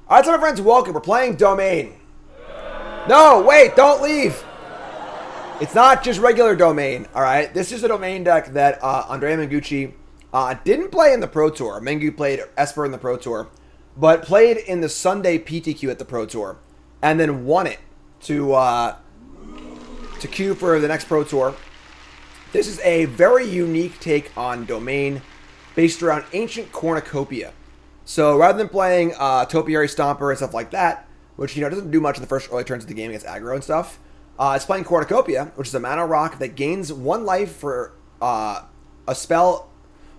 All right, so my friends, welcome. We're playing Domain. No, wait, don't leave. It's not just regular Domain, all right? This is a Domain deck that Andrea Mengucci didn't play in the Pro Tour. Mengu played Esper in the Pro Tour, but played in the Sunday PTQ at the Pro Tour, and then won it to queue for the next Pro Tour. This is a very unique take on Domain based around Ancient Cornucopia. So rather than playing Topiary Stomper and stuff like that, which doesn't do much in the first early turns of the game against aggro and stuff, it's playing Cornucopia, which is a mana rock that gains 1 life for a spell,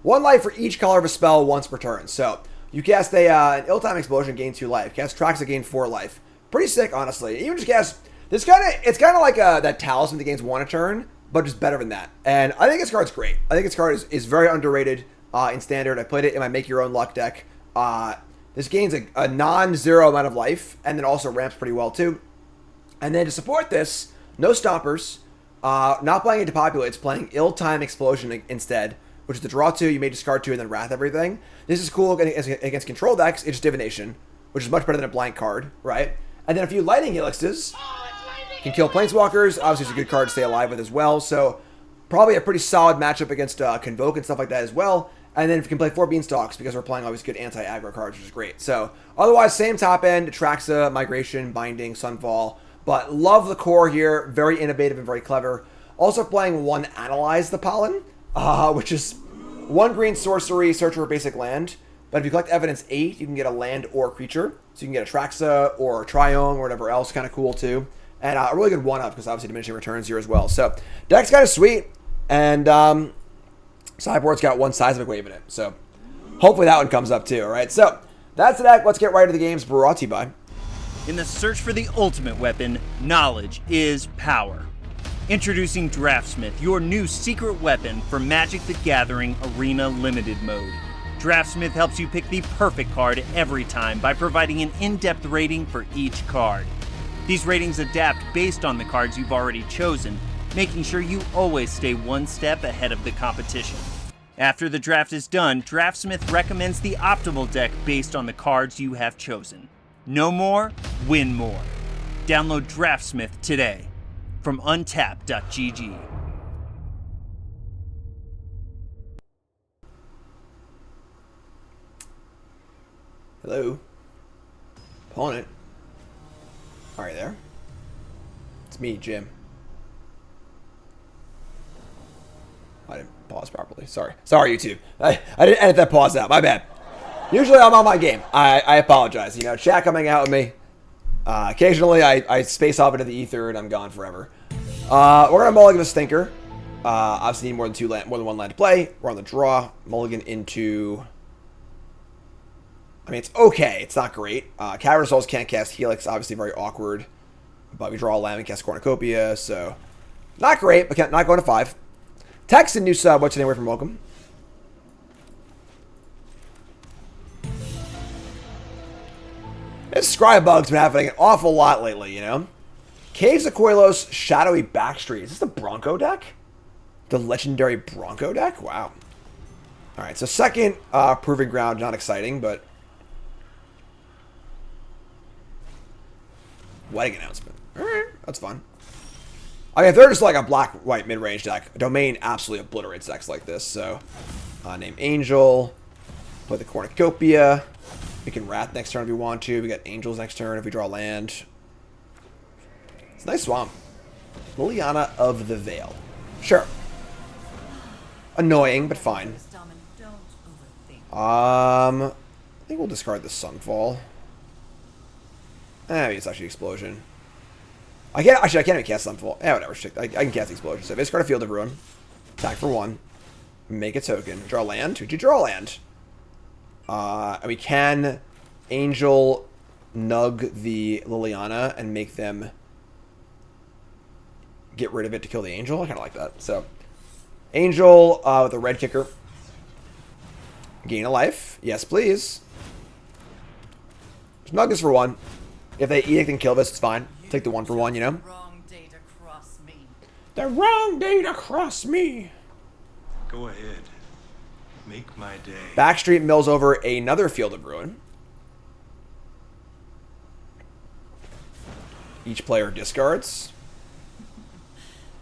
1 life for each color of a spell once per turn. So you cast an Ill-Timed Explosion, gain 2 life. Cast Traxa, gain 4 life. Pretty sick, honestly. Even just cast this it's kind of like that Talisman that gains 1 a turn, but just better than that. And I think this card's great. I think this card is very underrated in Standard. I played it in my Make Your Own Luck deck. This gains a non-zero amount of life, and then also ramps pretty well too. And then to support this, no Stompers, not playing into Populates, playing Ill-Timed Explosion instead, which is the draw 2, you may discard 2 and then wrath everything. This is cool against control decks. It's Divination, which is much better than a blank card, right? And then a few Lightning Helixes can kill Planeswalkers. Obviously, it's a good card to stay alive with as well. So probably a pretty solid matchup against Convoke and stuff like that as well. And then if you can play 4 Beanstalks because we're playing all these good anti-aggro cards, which is great. So otherwise, same top end, Traxa, Migration, Binding, Sunfall. But love the core here. Very innovative and very clever. Also playing 1 Analyze the Pollen, which is 1 green sorcery, search for a basic land. But if you collect evidence 8, you can get a land or creature. So you can get a Traxa or a Triome or whatever else. Kind of cool too. And a really good 1-up because obviously diminishing returns here as well. So deck's kind of sweet. And sideboard's got 1 Seismic Wave in it. So hopefully that one comes up too. All right. So that's the deck. Let's get right to the games. Brought to you by. In the search for the ultimate weapon, knowledge is power. Introducing Draftsmith, your new secret weapon for Magic the Gathering Arena Limited Mode. Draftsmith helps you pick the perfect card every time by providing an in-depth rating for each card. These ratings adapt based on the cards you've already chosen, making sure you always stay 1 step ahead of the competition. After the draft is done, Draftsmith recommends the optimal deck based on the cards you have chosen. Know more, win more. Download Draftsmith today from untap.gg. Hello. Opponent. Are you there? It's me, Jim. I didn't pause properly. Sorry, YouTube. I didn't edit that pause out. My bad. Usually I'm on my game. I apologize. Chat coming out with me. Occasionally I space off into the ether and I'm gone forever. We're gonna mulligan a Stinker. Obviously need more than 1 land to play. We're on the draw. Mulligan into. I mean, it's okay. It's not great. Cavern Souls can't cast Helix. Obviously very awkward. But we draw a land and cast Cornucopia, so not great. But not going to 5. Text and new sub. What's your name? Away from welcome. This Scry bug's been happening an awful lot lately, Caves of Koilos, Shadowy Backstreet. Is this the Bronco deck? The legendary Bronco deck? Wow. Alright, so second Proving Ground, not exciting, but Wedding Announcement. Alright, that's fun. I mean, if they're just like a black-white mid-range deck, Domain absolutely obliterates decks like this, so name Angel, play the Cornucopia. We can Wrath next turn if we want to. We got Angels next turn if we draw land. It's a nice swamp. Liliana of the Veil. Sure. Annoying, but fine. I think we'll discard the Sunfall. Maybe it's actually Explosion. I can't even cast Sunfall. Yeah, whatever. I can cast Explosion. So discard a Field of Ruin. Attack for 1. Make a token. Draw land. Would you draw land? And we can Angel Nug the Liliana and make them get rid of it to kill the Angel. I kind of like that. So, Angel with a red kicker. Gain a life. Yes, please. Nug this for 1. If they Edict and kill this, it's fine. Take the 1 for 1, The wrong date across me. Go ahead. Make my day. Backstreet mills over another Field of Ruin. Each player discards.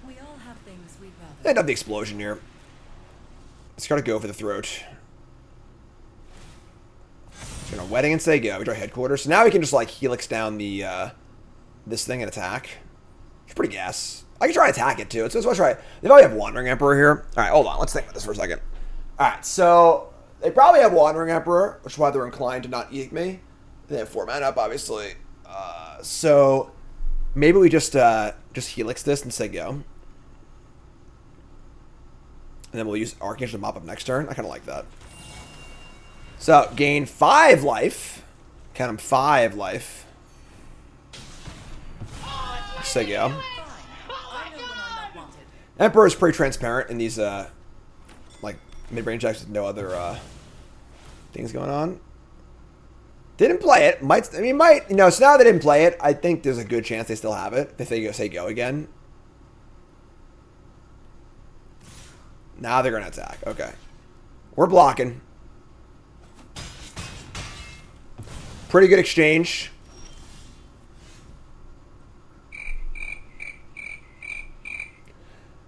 We all have things we'd rather. And up the explosion here. It's got to go for the throat. It's gonna wedding and say go. We draw headquarters. So now we can just like helix down the this thing and attack. It's pretty gas. I can try and attack it too. Let's try. They probably have Wandering Emperor here. All right, hold on. Let's think about this for a second. All right, so they probably have Wandering Emperor, which is why they're inclined to not eat me. They have 4 mana up, obviously. So maybe we just helix this and say go. And then we'll use Archangel to mop up next turn. I kind of like that. So, gain 5 life. Count them 5 life. Say go. Emperor is pretty transparent in these, like, mid-range decks with no other, things going on. Didn't play it. Might, you know, so now they didn't play it, I think there's a good chance they still have it if they say go again. Now they're going to attack. Okay. We're blocking. Pretty good exchange.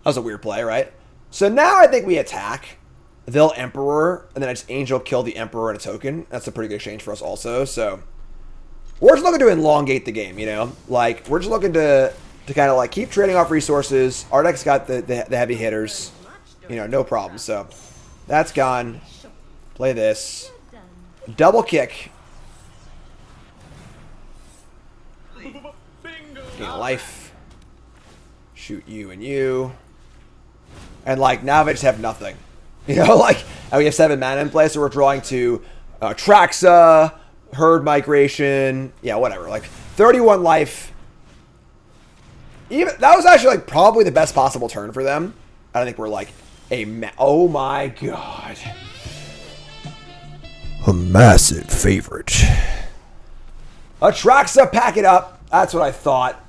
That was a weird play, right? So now I think we attack. They'll Emperor, and then I just Angel kill the Emperor and a token. That's a pretty good exchange for us also. So we're just looking to elongate the game, you know? Like, we're just looking to kind of like keep trading off resources. Our deck's got the heavy hitters. You know, no problem. So that's gone. Play this. Double kick. Gain life. Shoot you and you. And like now they just have nothing. You know, like and we have 7 mana in play, so we're drawing to Traxa, Herd Migration, yeah, whatever. Like 31 life. Even that was actually like probably the best possible turn for them. I don't think we're like oh my god. A massive favorite. Atraxa, pack it up. That's what I thought.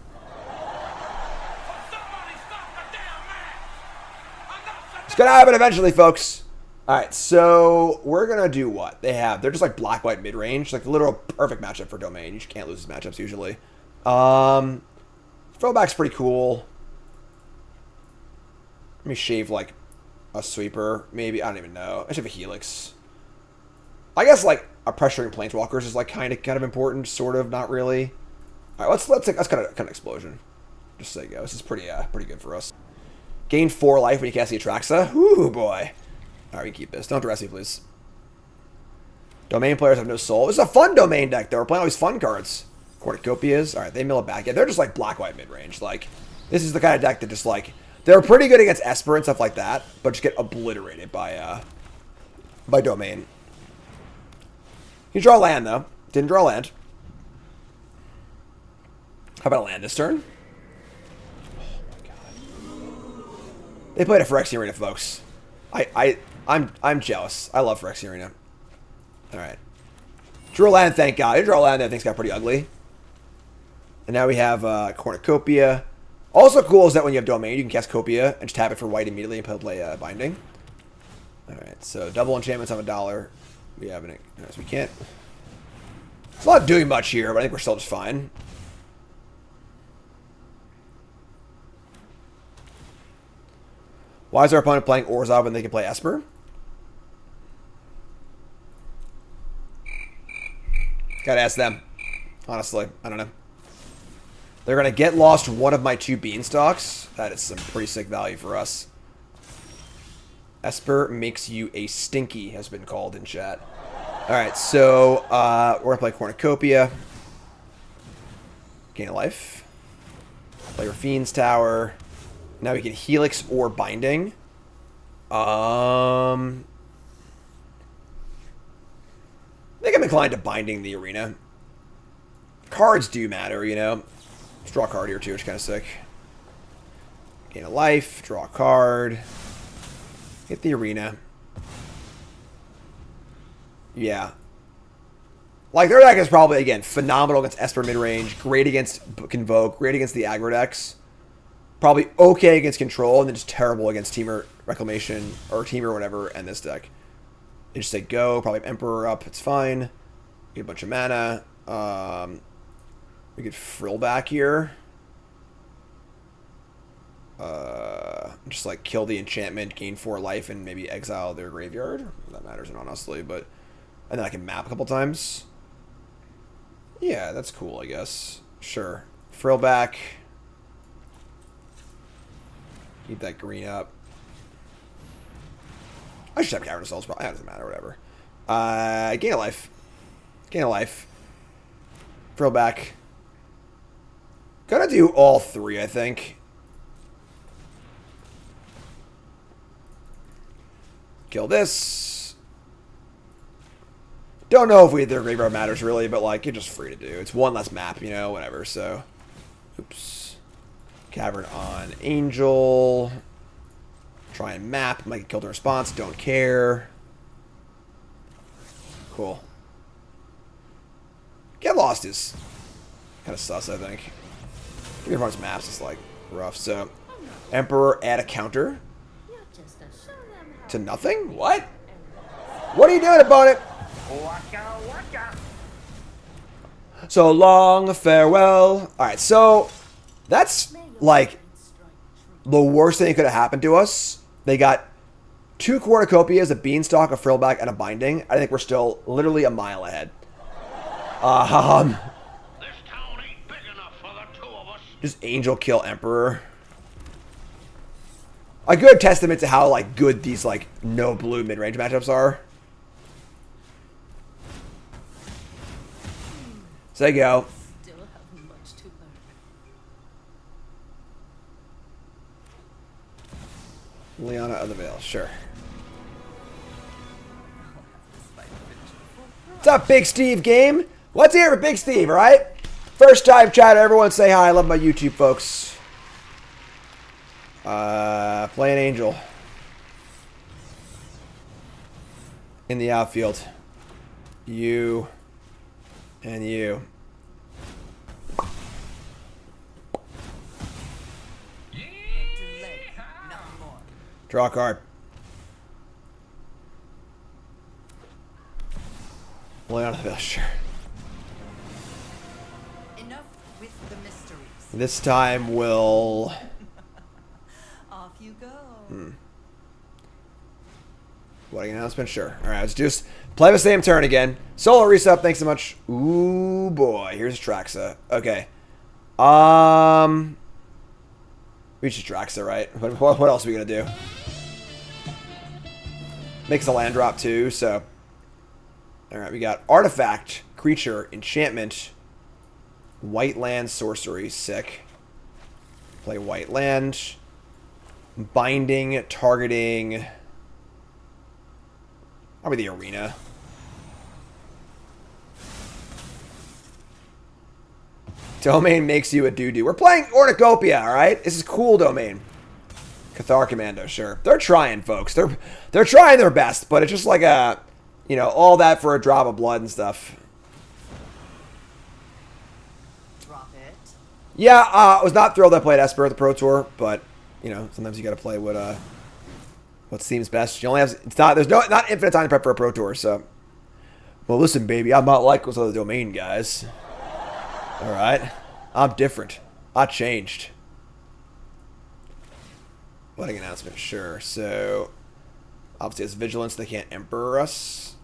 It's gonna happen eventually, folks. Alright, so we're gonna do what? They're just like black-white mid-range. Like the literal perfect matchup for Domain. You just can't lose these matchups usually. Throwback's pretty cool. Let me shave like a sweeper. Maybe, I don't even know. I should have a Helix. I guess like a pressuring planeswalkers is like kind of important, sort of, not really. Alright, let's kind of explosion. Just say go. This is pretty good for us. Gain 4 life when you cast the Atraxa. Ooh boy. Alright, we can keep this. Don't dress me, please. Domain players have no soul. This is a fun Domain deck though. We're playing all these fun cards. Cornucopias. Alright, they mill it back. Yeah, they're just like black-white mid-range. Like, this is the kind of deck that just like they're pretty good against Esper and stuff like that, but just get obliterated by Domain. You draw land, though. Didn't draw land. How about a land this turn? Oh, my God. They played a Phyrexian Arena, folks. I'm jealous. I love Phyrexian Arena. Alright. Drew a land, thank God. I draw a land that I think's got pretty ugly. And now we have Cornucopia. Also cool is that when you have Domain, you can cast Copia and just tap it for white immediately and play Binding. Alright, so double enchantments on $1. We have an... So we can't... It's not doing much here, but I think we're still just fine. Why is our opponent playing Orzhov when they can play Esper? Gotta ask them. Honestly, I don't know. They're gonna get lost one of my 2 Beanstalks. That is some pretty sick value for us. Esper makes you a stinky, has been called in chat. Alright, so we're gonna play Cornucopia. Gain a life. Play Rafine's Tower. Now we can Helix or Binding. I think I'm inclined to Binding the Arena. Cards do matter, you know. Let's draw a card here too, which is kind of sick. Gain a life, draw a card. Hit the Arena. Yeah. Like, their deck is probably, again, phenomenal against Esper midrange, great against Convoke, great against the aggro decks. Probably okay against Control, and then just terrible against Temur Reclamation, or Temur whatever, and this deck. They just say go, probably have Emperor up, it's fine. Get a bunch of mana. We could frill back here. Just like kill the enchantment, gain 4 life, and maybe exile their graveyard. That matters not honestly, but and then I can map a couple times. Yeah, that's cool, I guess. Sure. Frill back. Keep that green up. I should have Cavern of Souls, but it doesn't matter, whatever. Gain a life. Gain a life. Frill back. Gonna do all 3, I think. Kill this. Don't know if their graveyard matters really, but like you're just free to do. It's 1 less map, you know, whatever. So, oops. Cavern on Angel. Try and map. Might get killed in response. Don't care. Cool. Get Lost is kind of sus, I think. Give everyone's maps is like rough. So, Emperor add a counter. To nothing? What? What are you doing, opponent? So long, farewell. Alright, so that's like the worst thing that could have happened to us. They got 2 Cornucopias, a Beanstalk, a Frillback, and a Binding. I think we're still literally a mile ahead. Just Angel kill Emperor. A good testament to how like good these like no blue mid-range matchups are. So there you go. Still have much to learn. Liana of the Veil, sure. What's up, Big Steve game? What's here for Big Steve, alright? First time chatter, everyone say hi. I love my YouTube folks. Play an Angel. In the outfield. You. And you. Draw a card. Lay on the bill, sure. Enough with the mysteries. This time we'll... Off you go. Wedding announcement? Sure. Alright, let's just play the same turn again. Solo reset, thanks so much. Ooh, boy. Here's Traxa. Okay. We should Traxa, right? What else are we going to do? Makes a land drop, too, so... Alright, we got Artifact, Creature, Enchantment, White Land, Sorcery. Sick. Play White Land. Binding, targeting... Probably the Arena. Domain makes you a doo-doo. We're playing Cornucopia, alright? This is cool, Domain. Cathar Commando, sure. They're trying, folks. They're trying their best, but it's just like a... You know, all that for a drop of blood and stuff. Drop it. Yeah, I was not thrilled I played Esper at the Pro Tour, but, you know, sometimes you gotta play what seems best. You only have... It's not... There's not infinite time to prep for a Pro Tour, so... Well, listen, baby. I'm not like those other Domain guys. Alright? I'm different. I changed. Wedding announcement, sure. So... Obviously, it's Vigilance. They can't Emperor us.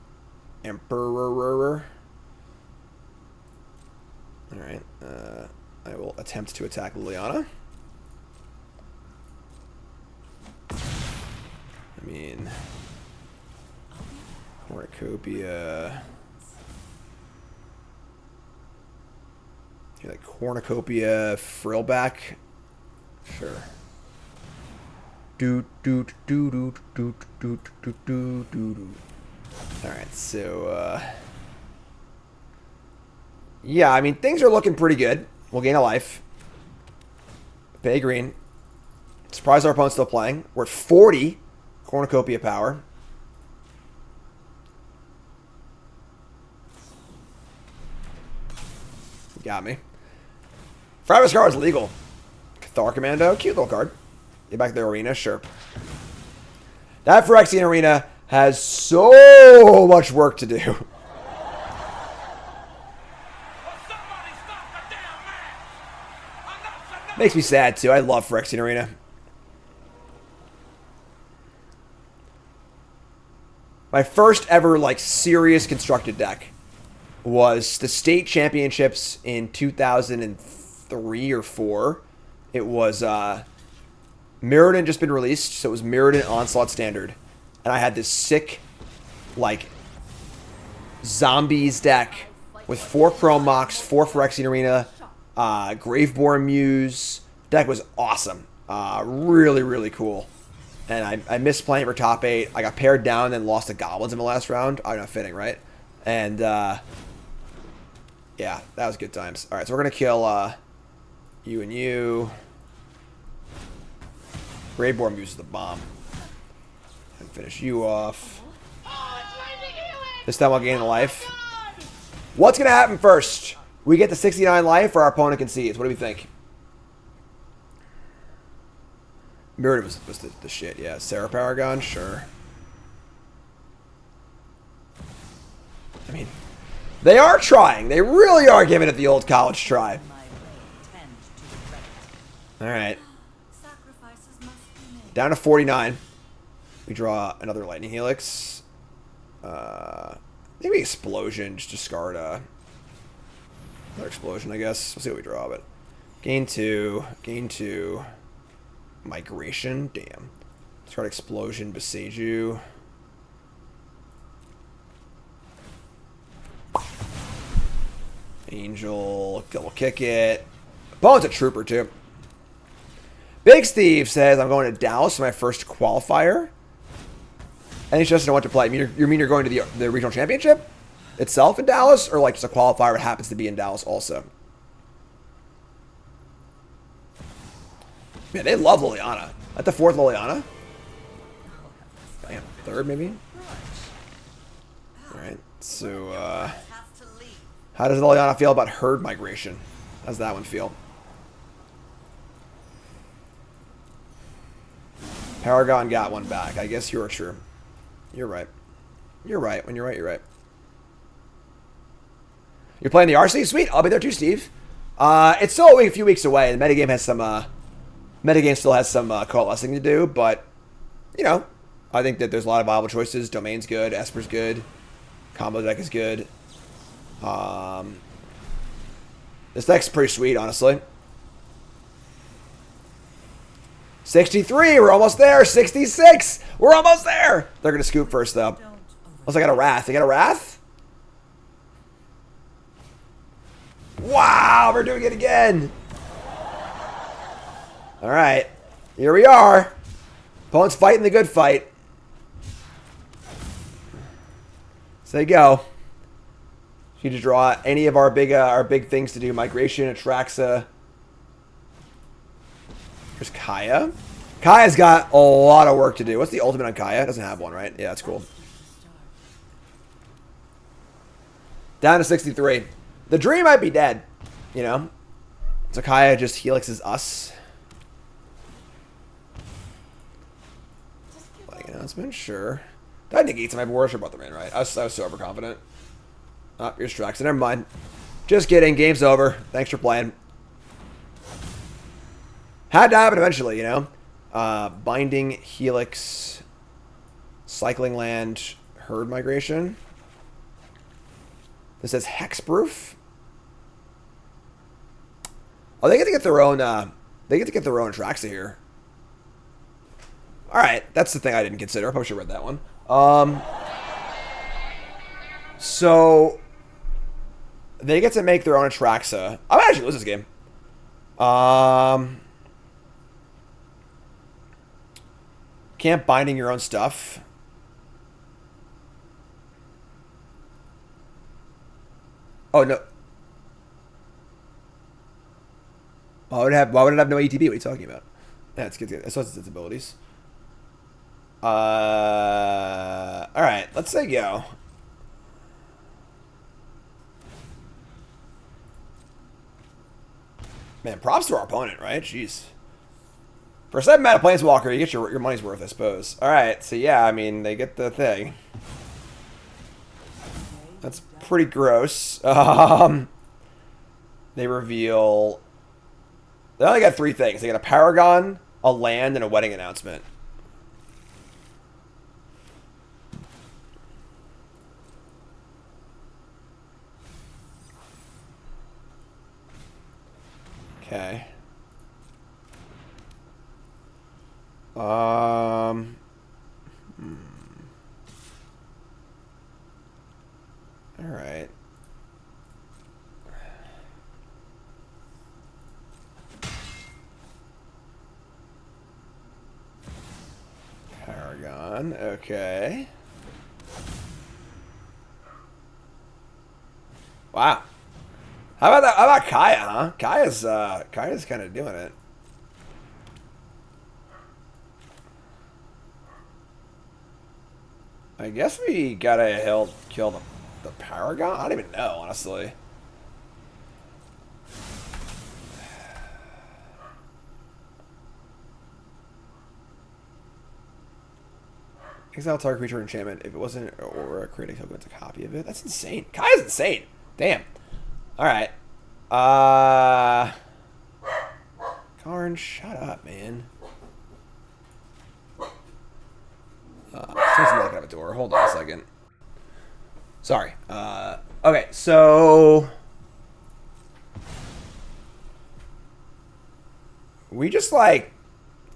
Emperor. Alright. I will attempt to attack Liliana. I mean... Cornucopia... Like Cornucopia, Frillback. Sure. Alright, so, yeah, I mean, things are looking pretty good. We'll gain a life. Pay green. Surprise our opponent's still playing. We're at 40 Cornucopia power. Got me. Fravus card is legal. Cathar Commando, cute little card. Get back to the Arena, sure. That Phyrexian Arena has so much work to do. Makes me sad, too. I love Phyrexian Arena. My first ever, like, serious constructed deck was the state championships in 2003 or 4. It was, Mirrodin just been released, so it was Mirrodin Onslaught Standard. And I had this sick, like, zombies deck with 4 Chrome Mox, 4 Phyrexian Arena, Graveborn Muse. Deck was awesome. Really, really cool. And I missed playing for top 8. I got paired down and then lost to Goblins in the last round. I'm not fitting, right? And, yeah, that was good times. Alright, so we're going to kill you and you. Graveborn Muse is the bomb. And finish you off. This time I'll gain a life. What's going to happen first? We get to 69 life or our opponent concedes? What do we think? Mirrodin was the shit, yeah. Sarah Paragon, sure. I mean, they are trying. They really are giving it the old college try. Alright. Down to 49. We draw another Lightning Helix. Maybe Explosion. Just discard another Explosion, I guess. We'll see what we draw, but gain 2. Gain 2. Migration. Damn. Discard Explosion. Beseiju. Angel. We'll kick it. Opponent's a trooper, too. Big Steve says, I'm going to Dallas for my first qualifier. And he just doesn't know what to play. You mean you're going to the regional championship itself in Dallas? Or like just a qualifier that happens to be in Dallas also? Man, they love Liliana. At the 4th Liliana? Damn, 3rd maybe? Alright, so, how does Liliana feel about herd migration? How does that one feel? Paragon got one back. I guess you're true. You're right. You're right. When you're right, you're right. You're playing the RC? Sweet. I'll be there too, Steve. It's still a few weeks away. The metagame has some, metagame still has some coalescing to do, but, you know, I think that there's a lot of viable choices. Domain's good. Esper's good. Combo deck is good. This deck's pretty sweet, honestly. 63, we're almost there. 66, we're almost there. They're going to scoop first, though. Unless I got a Wrath. They got a Wrath? Wow, we're doing it again. All right, here we are. Opponent's fighting the good fight. So there you go. You need to draw any of our big things to do. Migration, Atraxa. There's Kaya. Kaya's got a lot of work to do. What's the ultimate on Kaya? Doesn't have one, right? Yeah, that's cool. Down to 63. The dream might be dead, you know? So Kaya just helixes us. Like announcement, sure. That negates my worship about the man, right? I was so overconfident. Oh, here's Trax. Never mind. Just kidding. Game's over. Thanks for playing. Had to happen eventually, you know? Binding, Helix, Cycling Land, Herd Migration. This says Hexproof. Oh, they get to get their own, Traxa here. Alright, that's the thing I didn't consider. I probably should have read that one. So, they get to make their own Atraxa. I might actually lose this game. Can't binding your own stuff. Oh, no. Why would it have no ATB? What are you talking about? Yeah, it's good. It's its abilities. Alright, let's say go. Man, props to our opponent, right? Jeez. For a 7-mana Planeswalker, you get your money's worth, I suppose. Alright, so yeah, I mean, they get the thing. That's pretty gross. They reveal They only got 3 things. They got a Paragon, a land, and a wedding announcement. Okay. All right. Paragon, okay. Wow. How about that? How about Kaya, huh? Kaya's kind of doing it. I guess we gotta kill the Paragon? I don't even know, honestly. Exile target creature enchantment. If it wasn't or create a token, it's a copy of it. That's insane. Kaya's insane. Damn. Alright. Karn, shut up, man. Someone's knocking at the door. Hold on a second. Sorry. Okay, so we just like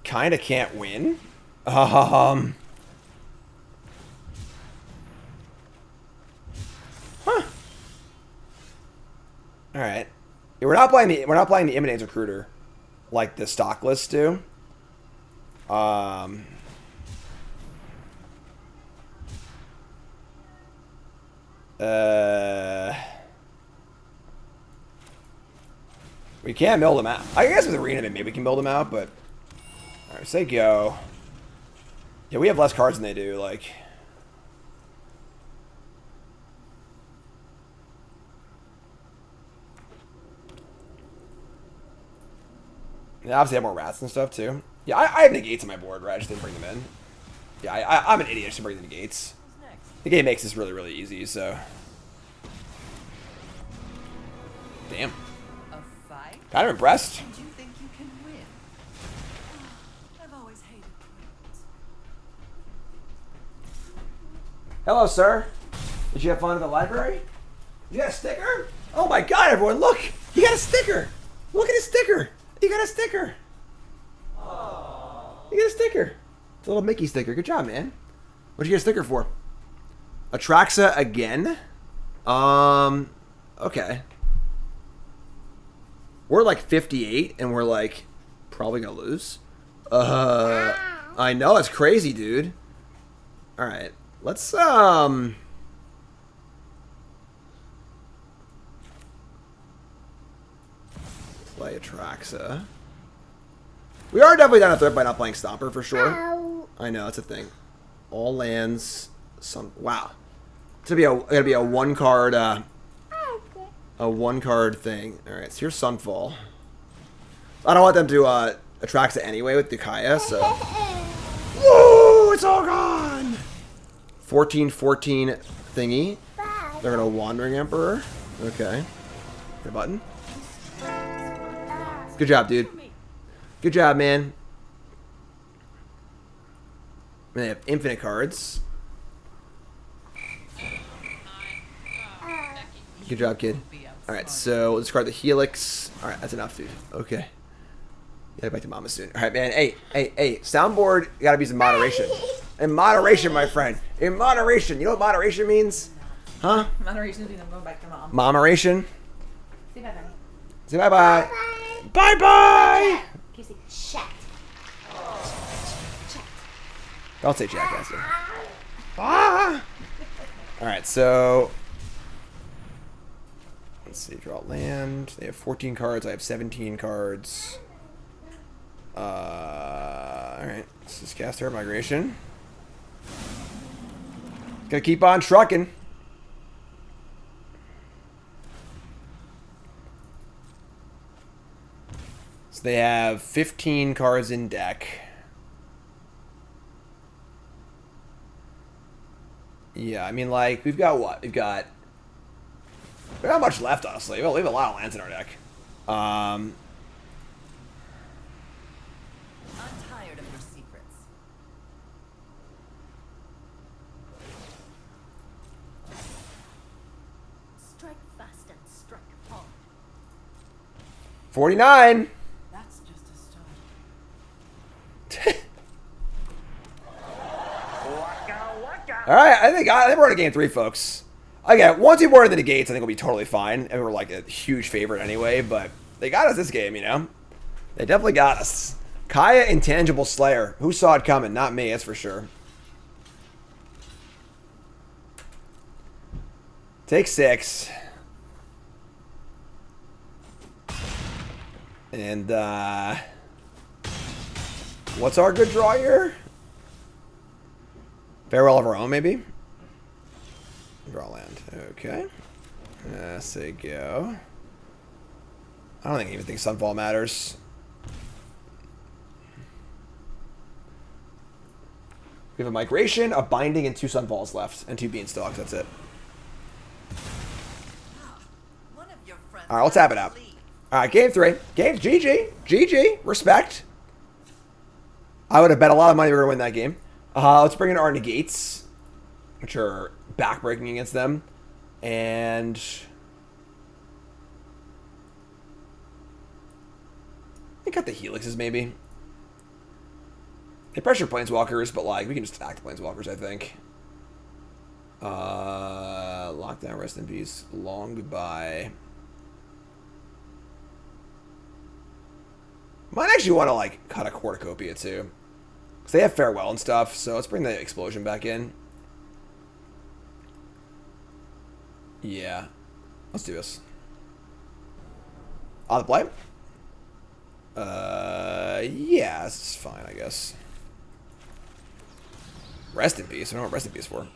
kind of can't win. Huh. All right. Yeah, we're not playing the Imminence Recruiter like the stock lists do. We can't build them out. I guess with Arena maybe we can build them out, but all right, say go. Yeah, we have less cards than they do. Like, they obviously have more rats and stuff too. Yeah, I have negates on my board, right? I just didn't bring them in. Yeah, I'm an idiot. I should bring the negates. The game makes this really, really easy, so. Damn. A fight? Kind of impressed. And you think you can win? I've always hated queens. Hello, sir. Did you have fun at the library? You got a sticker? Oh my god, everyone, look! You got a sticker! Look at his sticker! You got a sticker! You got a sticker. It's a little Mickey sticker. Good job, man. What'd you get a sticker for? Atraxa again? Okay. We're like 58 and we're like probably gonna lose. I know, it's crazy, dude. Alright. Let's play Atraxa. We are definitely down a threat by not playing Stomper for sure. Ow. I know, it's a thing. All lands. Wow. It's gonna be a one card thing. Alright, so here's Sunfall. I don't want them to Atraxa anyway with the Kaya, so. Whoa, it's all gone! 14/14 thingy. They're gonna Wandering Emperor. Okay. Hit a button. Good job, dude. Good job, man. And they have infinite cards. Good job, kid. Alright, so we'll discard the Helix. Alright, that's enough, dude. Okay. Get back to Mama soon. Alright, man. Hey. Soundboard, you gotta be some moderation. In moderation, my friend. In moderation. You know what moderation means? Huh? Moderation means I'm going back to mom. Moderation. Say bye-bye. Say bye-bye. Bye-bye! Casey, chat. Don't say jackass. Ah! Alright, so let's see, draw land. They have 14 cards, I have 17 cards. Alright, this is cast Air Migration. Gonna keep on trucking. So they have 15 cards in deck. Yeah, I mean, like, we've got what? We got not much left, honestly. We have a lot of lands in our deck. 49. That's just a start. All right, I think we're on a game 3, folks. Again, once we board the gates, I think we'll be totally fine. And we're like a huge favorite anyway, but they got us this game, you know? They definitely got us. Kaya Intangible Slayer. Who saw it coming? Not me, that's for sure. Take 6. And, what's our good draw here? Farewell of our own, maybe? Draw land. Okay. Say go. I don't even think Sunfall matters. We have a Migration, a Binding, and 2 Sunfalls left. And 2 Beanstalks, that's it. Alright, let's tap it out. Alright, game 3. Game GG. GG. Respect. I would have bet a lot of money we were going to win that game. Let's bring in our negates, which are backbreaking against them. And I got the helixes, maybe. They pressure planeswalkers, but like we can just attack the planeswalkers, I think. Lockdown, rest in peace. Long goodbye. Might actually want to like cut a cornucopia too. Because they have farewell and stuff, so let's bring the explosion back in. Yeah. Let's do this. On the play? Yeah, this is fine, I guess. Rest in peace. I don't know what rest in peace for.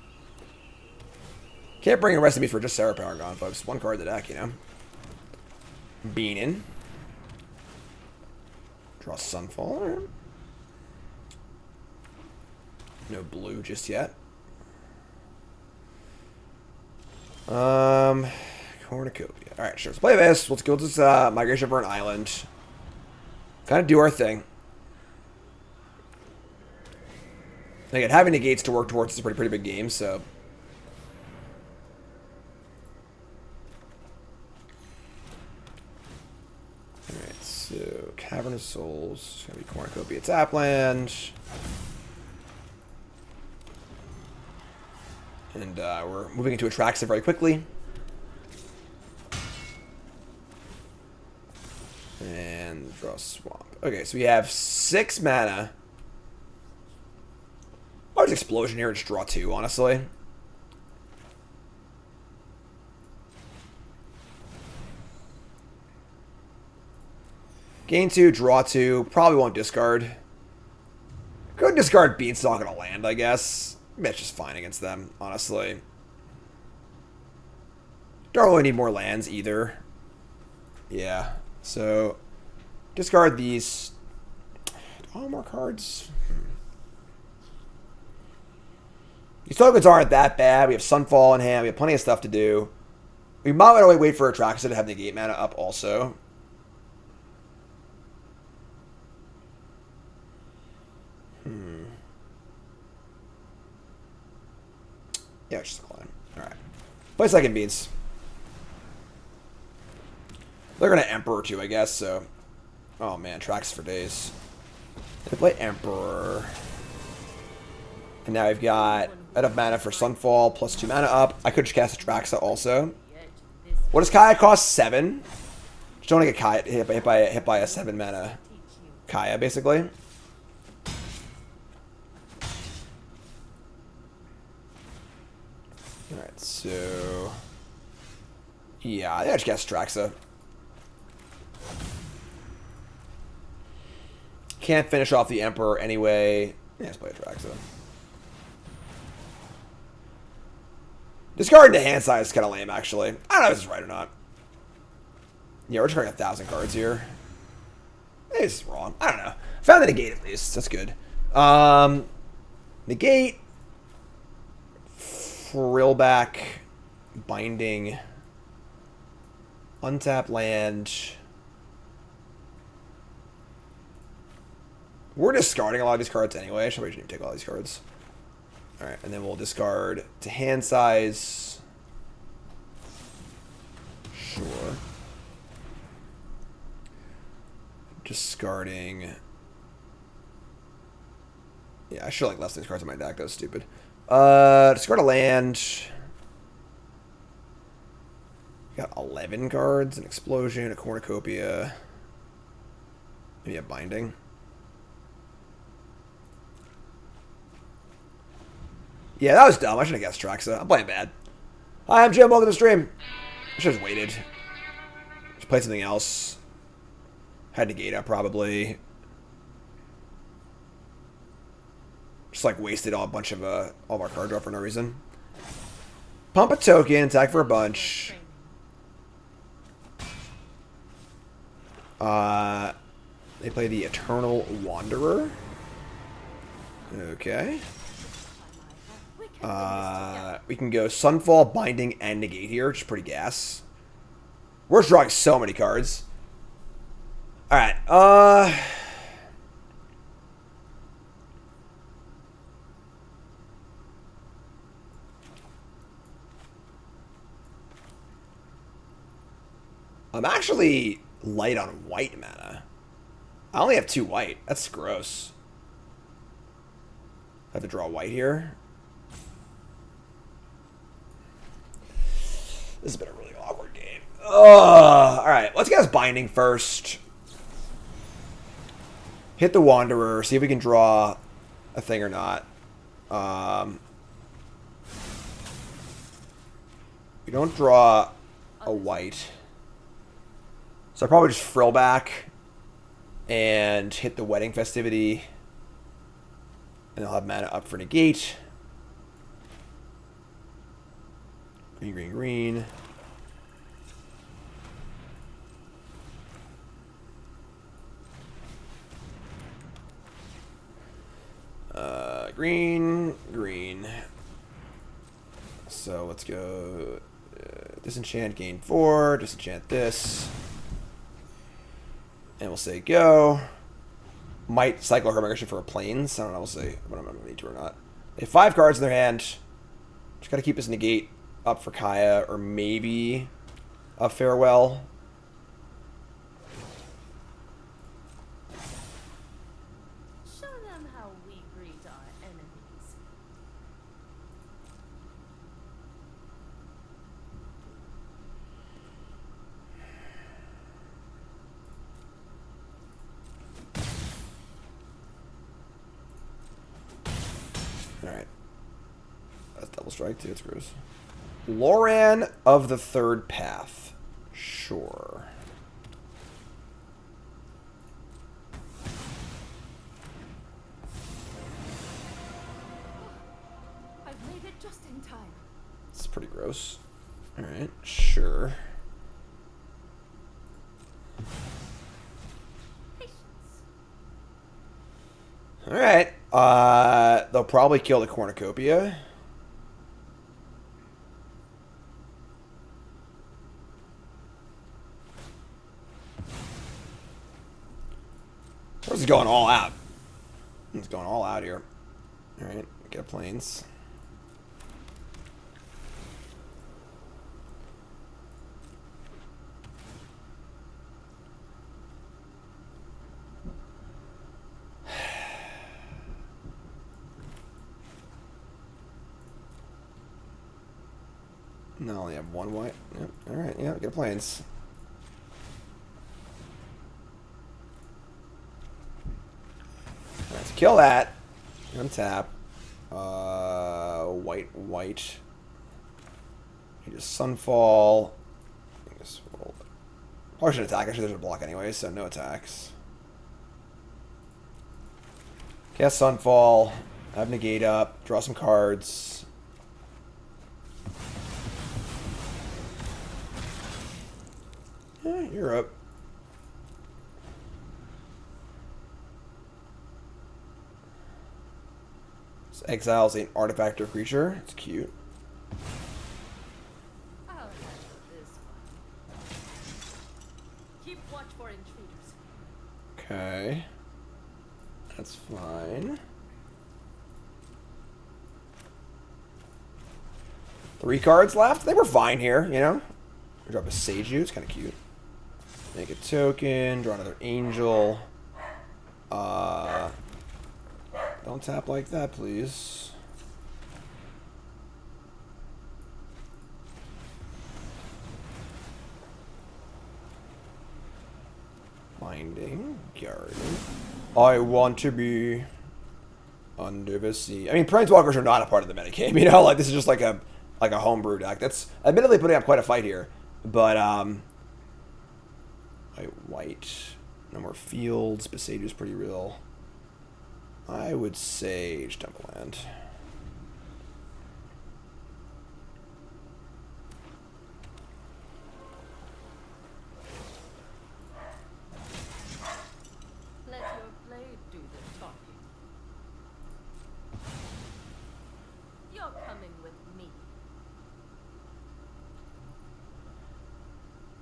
Can't bring a rest in peace for just Sarah Paragon, folks. 1 card in the deck, you know. Bean in. Draw Sunfall. No blue just yet. Cornucopia. Alright, sure. Let's play this. Let's go to this Migration for an Island. Kind of do our thing. Again, having negates to work towards is a pretty big game, so. Alright, so Cavern of Souls. It's going to be Cornucopia Tapland. And we're moving into Atraxa very quickly. And draw Swamp. Okay, so we have 6 mana. I'll just Explosion here and just draw 2, honestly. Gain 2, draw 2. Probably won't discard. Could discard Beanstalk on a land, I guess. That's just fine against them, honestly. Don't really need more lands either. Yeah. So, discard these. Oh, more cards. These tokens aren't that bad. We have Sunfall in hand. We have plenty of stuff to do. We might want to wait for Atraxa to have negate mana up also. Yeah, it's just a climb. Alright. Play second beans. They're going to Emperor too, I guess, so. Oh man, tracks for days. They play Emperor. And now we've got enough mana for Sunfall, plus 2 mana up. I could just cast Atraxa also. What does Kaya cost? 7? Just don't want to get Kaya hit by a 7 mana Kaya, basically. Alright, so. Yeah, I just cast Atraxa. Can't finish off the Emperor anyway. Yeah, let's play Atraxa. Discarding the hand size is kind of lame, actually. I don't know if this is right or not. Yeah, we're discarding 1,000 cards here. Maybe this is wrong. I don't know. Found the negate at least. That's good. Negate. Frillback. Binding. Untap land. We're discarding a lot of these cards anyway. I should probably take all these cards. Alright, and then we'll discard to hand size. Sure. Discarding. Yeah, I should like less of these cards in my deck. That was stupid. Discard a land. Got 11 cards, an explosion, a cornucopia, maybe a binding. Yeah, that was dumb. I should have guessed Traxa. I'm playing bad. Hi, I'm Jim. Welcome to the stream. I should have waited. Just played something else. Had negate up probably. Just like wasted all a bunch of all of our card draw for no reason. Pump a token, attack for a bunch. They play the Eternal Wanderer. Okay. We can go Sunfall, Binding, and Negate here, which is pretty gas. We're just drawing so many cards. Alright, I'm actually light on white mana. I only have 2 white. That's gross. I have to draw white here. This has been a really awkward game. Alright, let's get us Binding first. Hit the Wanderer, see if we can draw a thing or not. We don't draw a white. So I'll probably just frill back and hit the Wedding Festivity. And I'll have mana up for negate. Green, green, green. Green, green. So let's go disenchant, gain 4, disenchant this. And we'll say go. Might cycle Hermigration for a Plains. I don't know, we'll see what I'm going to need to or not. They have 5 cards in their hand. Just got to keep this negate up for Kaya, or maybe a Farewell. Show them how we greet our enemies. Alright. That's double strike too, it's gross. Loran of the Third Path. Sure. I've made it just in time. It's pretty gross. Alright, sure. Patience. Alright. They'll probably kill the Cornucopia. This is going all out. It's going all out here. Alright, get a Plains. No, I only have 1 white. Yep. Alright, yeah, get a Plains. Let's kill that. Untap. White, white. You just Sunfall. I guess we'll... Probably should attack. Actually, there's a block anyway, so no attacks. Cast Sunfall. Have negate up. Draw some cards. Yeah, you're up. So exiles an artifact or creature. It's cute. I'll handle this one. Keep watch for intruders. Okay. That's fine. 3 cards left. They were fine here, you know. We drop a Seiju. It's kind of cute. Make a token, draw another angel. Don't tap like that, please. Binding, garden. I want to be under the sea. I mean, Planeswalkers are not a part of the metagame, you know? Like, this is just like a homebrew deck. That's admittedly putting up quite a fight here. But, white. No more fields. Besadu's pretty real. I would Sage Templeland. Let your blade do the talking. You're coming with me.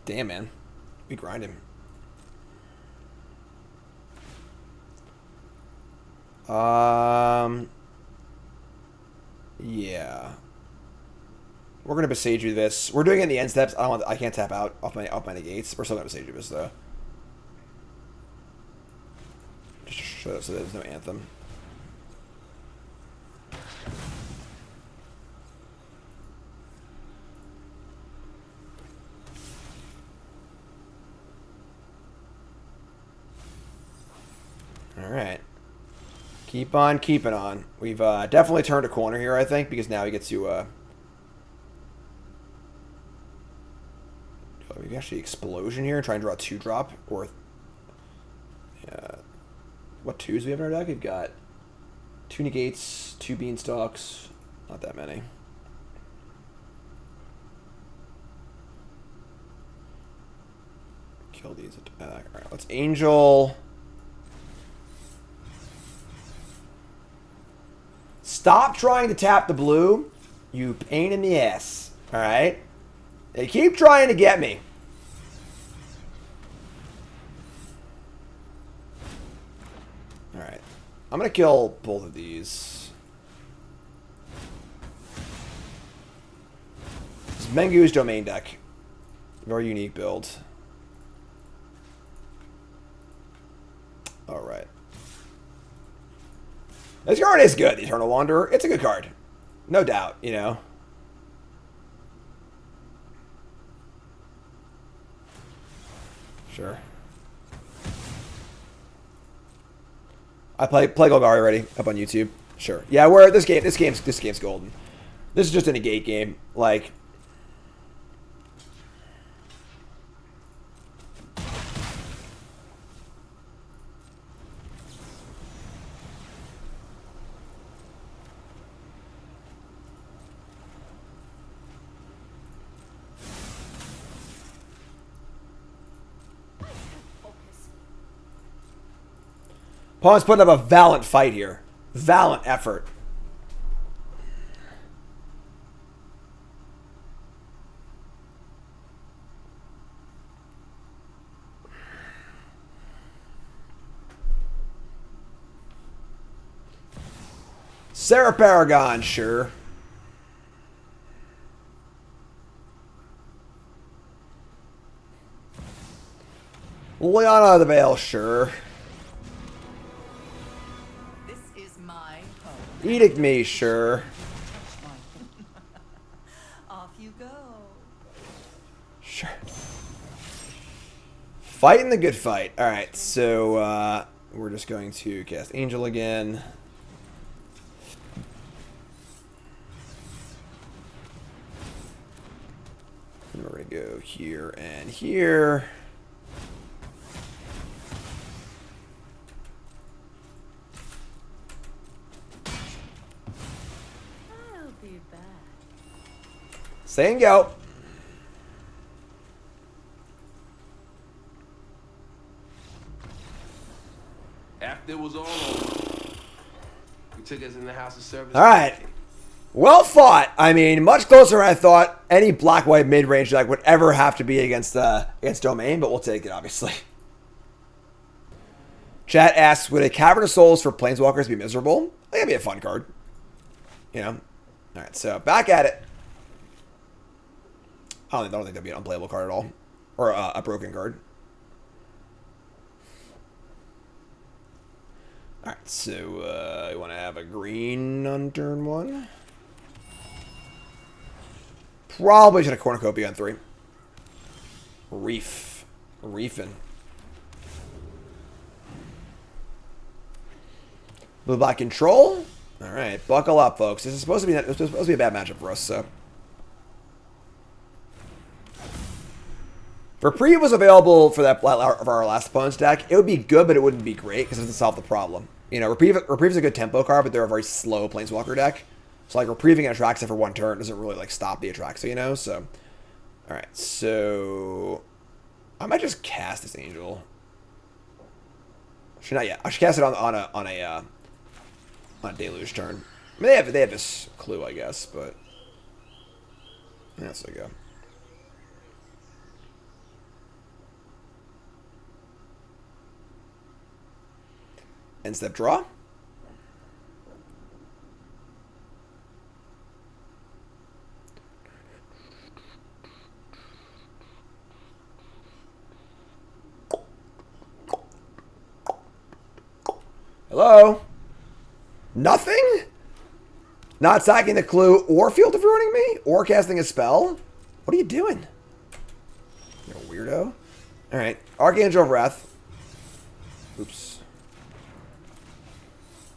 Damn, man. We grind him. Yeah. We're gonna Besage this. We're doing it in the end steps. I can't tap out off my negates. We're still gonna Besage this though. Just so there's no anthem. All right. Keep on keeping on. We've definitely turned a corner here, I think, because now we get to we actually explosion here and try and draw a 2-drop or what 2s do we have in our deck? We've got 2 negates, 2 beanstalks, not that many. Kill these at the back. All right, let's angel. Stop trying to tap the blue, you pain in the ass. All right? They keep trying to get me. All right. I'm going to kill both of these. This is Mengu's domain deck. Very unique build. All right. This card is good, the Eternal Wanderer. It's a good card. No doubt, you know. Sure. I play Golgari already up on YouTube. Sure. Yeah, we're this game's golden. This is just a negate game. Like, Pawn's putting up a valiant fight here. Valiant effort. Sarah Paragon, sure. Liana of the Veil, sure. Edict me, sure. Off you go. Sure. Fighting the good fight. Alright, so we're just going to cast Angel again. And we're going to go here and here. Say and go. After it was all over, we took us in the house of service. All right. Well fought. I mean, much closer than I thought any black-white mid-range deck would ever have to be against Domain, but we'll take it, obviously. Chat asks, would a Cavern of Souls for Planeswalkers be miserable? I think it'd be a fun card. You know? All right, so back at it. I don't think that'd be an unplayable card at all. Or a broken card. Alright, so you want to have a green on turn 1? Probably just a Cornucopia on 3. Reefing. Blue black control. All right, buckle up, folks. This is supposed to be a bad matchup for us. So, if Reprieve was available for that of our last opponent's deck, it would be good, but it wouldn't be great because it doesn't solve the problem. You know, Reprieve's a good tempo card, but they're a very slow Planeswalker deck. So, like, Reprieving an Atraxa for 1 turn doesn't really like stop the Atraxa, you know. So, all right, so I might just cast this Angel. Actually, not yet. I should cast it on a Deluge turn. I mean, they have this clue, I guess, but that's so go. End step draw. Hello? Nothing? Not sacking the clue or Field of Ruining me? Or casting a spell? What are you doing? You're a weirdo. Alright. Archangel of Wrath. Oops.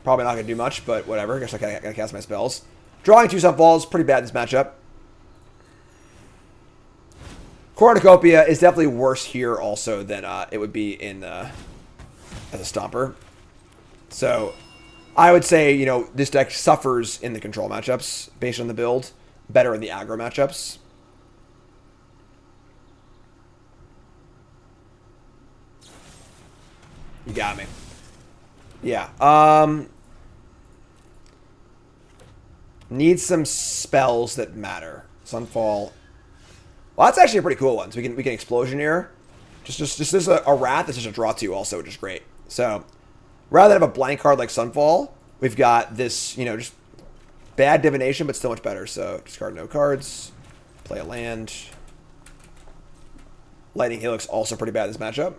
Probably not going to do much, but whatever. I guess I gotta cast my spells. Drawing 2 Sunfalls. Pretty bad in this matchup. Cornucopia is definitely worse here also than it would be in as a Stomper. So, I would say, you know, this deck suffers in the control matchups based on the build. Better in the aggro matchups. You got me. Yeah. Need some spells that matter. Sunfall. Well, that's actually a pretty cool one. So we can Explosion here. Just this a Wrath. It's just a draw 2 also, which is great. So, rather than have a blank card like Sunfall, we've got this, you know, just bad divination, but still much better. So, discard no cards. Play a land. Lightning Helix also pretty bad in this matchup.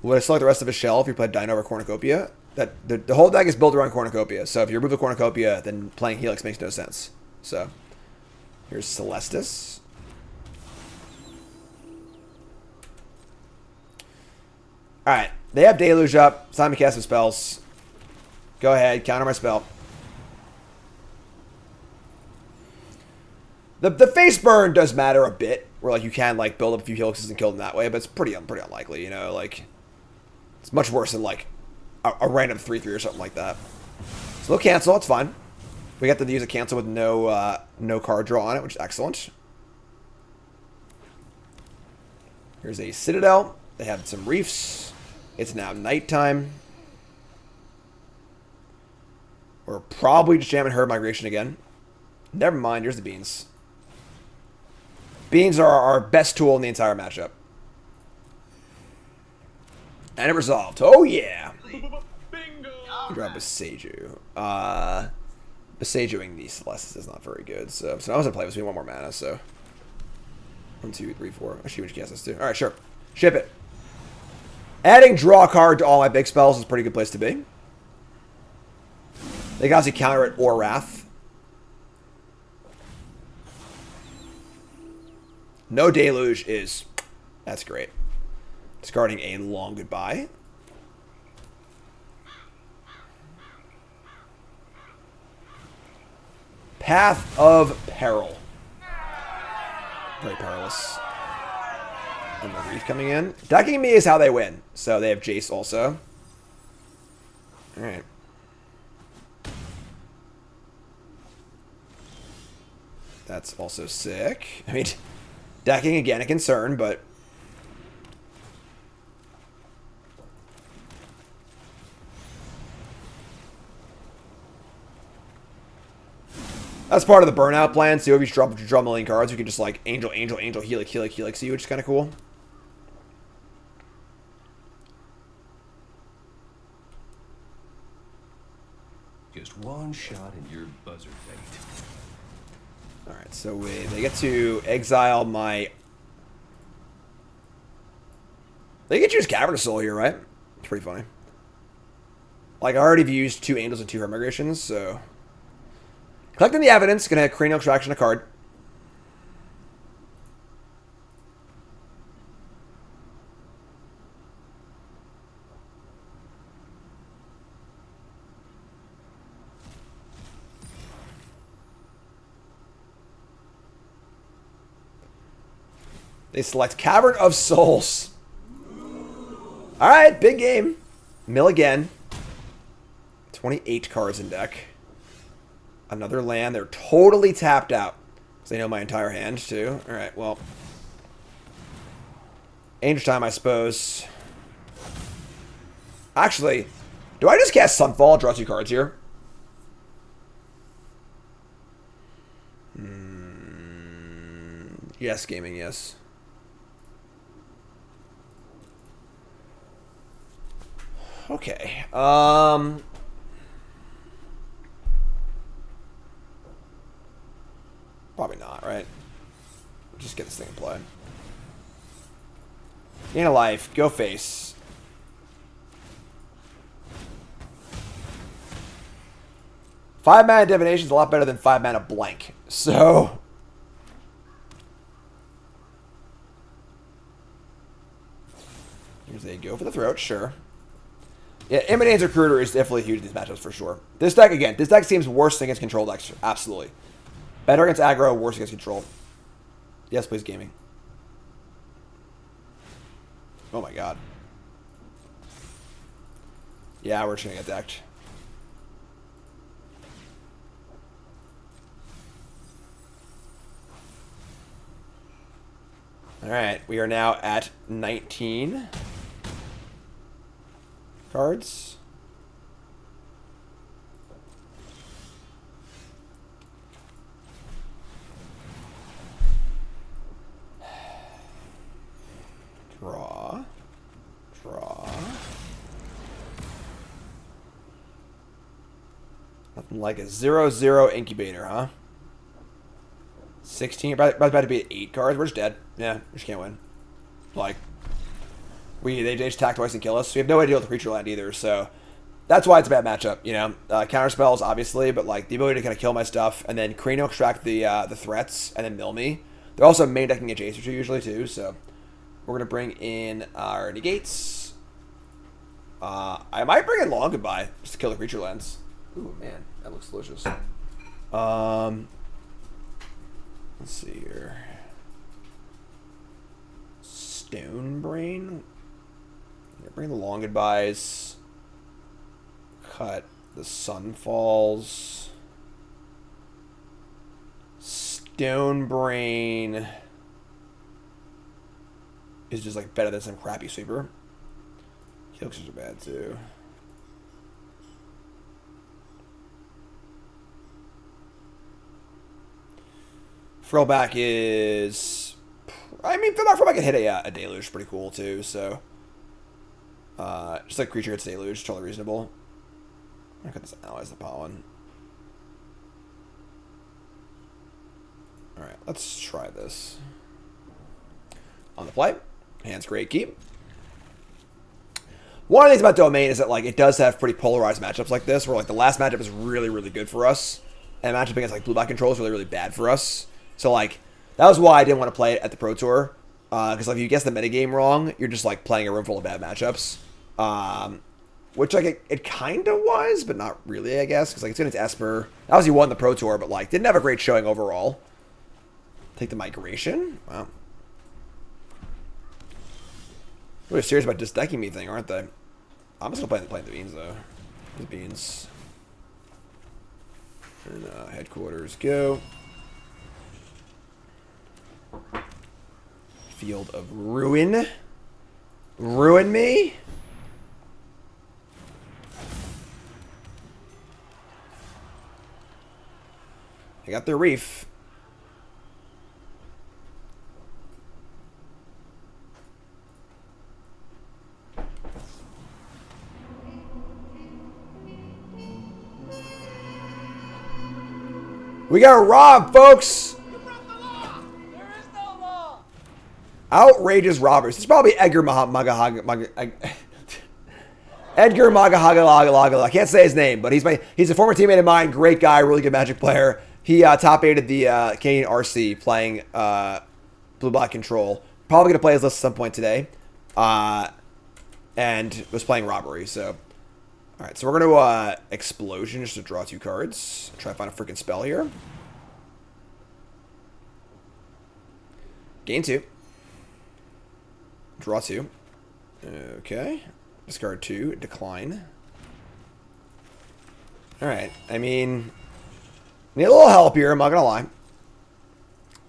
Would I select the rest of his shell if you played Dino over Cornucopia? That the whole deck is built around Cornucopia. So if you remove the Cornucopia, then playing Helix makes no sense. So here's Celestis. Alright. They have Deluge up. It's time to cast some spells. Go ahead. Counter my spell. The face burn does matter a bit. Where like you can like build up a few Helixes and kill them that way. But it's pretty unlikely, you know. Like it's much worse than like a random 3/3 or something like that. So they'll cancel. It's fine. We got to use a cancel with no card draw on it, which is excellent. Here's a Citadel. They have some reefs. It's now nighttime. We're probably just jamming Herd Migration again. Never mind. Here's the beans. Beans are our best tool in the entire matchup. And it resolved. Oh, yeah. Bingo! Drop Beseju. Besejuing the Celestis is not very good. So I was going to play this. We need 1 more mana, so. 1, 2, 3, 4. I should cast this too. Alright, sure. Ship it. Adding draw card to all my big spells is a pretty good place to be. They can obviously counter it or Wrath. No Deluge is... That's great. Discarding a long goodbye. Path of Peril. Very perilous. And the Reef coming in. Decking me is how they win. So they have Jace also. Alright. That's also sick. I mean, decking again a concern, but... That's part of the burnout plan. So if you draw a million cards, you can just like Angel, Helix you, which is kind of cool. Just one shot and you're buzzer fate. Alright, so they get to exile my They can choose Cavern of Soul here, right? It's pretty funny. Like, I already have used 2 Angels and 2 Heart Migrations, so... Collecting the evidence, gonna have Cranial Extraction a card. They select Cavern of Souls. Alright, big game. Mill again. 28 cards in deck. Another land. They're totally tapped out. Because they know my entire hand, too. Alright, well. Angel time, I suppose. Actually, do I just cast Sunfall, draw 2 cards here? Yes, gaming, yes. Okay. Probably not, right? Just get this thing in play. Gain a life. Go face. Five mana divination is a lot better than 5 mana blank. So... Here's a go for the throat, sure. Yeah, Imminence Recruiter is definitely huge in these matchups for sure. This deck, again, this deck seems worse against control decks. Absolutely. Better against aggro, worse against control. Yes, please, gaming. Oh my god. Yeah, we're just gonna get decked. Alright, we are now at 19 cards. Draw. Nothing like a 0/0 incubator, huh? 16. About to be at 8 cards. We're just dead. Yeah, we just can't win. Like, they just attack twice and kill us. So we have no way to deal with the creature land either. So that's why it's a bad matchup. You know, counter spells obviously, but like the ability to kind of kill my stuff and then cranial extract the threats and then mill me. They're also main decking a Jace or two usually too. So we're gonna bring in our negates. I might bring in Long Goodbye just to kill the creature lands. Ooh man, that looks delicious. Let's see here. Stone Brain. Bring the Long Goodbyes. Cut the Sunfalls. Stone Brain is just like better than some crappy sweeper. Helixers are bad too. Frillback is... I mean, Frillback can hit a Deluge pretty cool, too, so... just like creature hits Deluge, totally reasonable. I could just analyze the pollen. Alright, let's try this. On the play. Hand's great keep. One of the things about Domain is that, like, it does have pretty polarized matchups like this, where, like, the last matchup is really, really good for us. And matchup against, like, blue-black control is really, really bad for us. So, like, that was why I didn't want to play it at the Pro Tour. Because, like, if you guess the metagame wrong, you're just, like, playing a room full of bad matchups. Which, like, it kind of was, but not really, I guess. Because, like, it's against Esper. Obviously won the Pro Tour, but, like, didn't have a great showing overall. Take the Migration? Wow. Really serious about just decking me thing, aren't they? I'm just going to play the beans, though. The beans. And, headquarters, go. Field of Ruin. Ruin me? I got the Reef. We got Rob, folks! Outrageous robbers. It's probably Edgar Edgar Magahagalagalaga. I can't say his name, but he's a former teammate of mine. Great guy, really good Magic player. He top 8'd the Canadian RC playing Blue-Black Control. Probably going to play his list at some point today. And was playing Robbery, so... Alright, so we're going to Explosion just to draw 2 cards. Try to find a freaking spell here. Gain 2. Draw 2. Okay. Discard 2. Decline. Alright, I mean... Need a little help here, I'm not going to lie.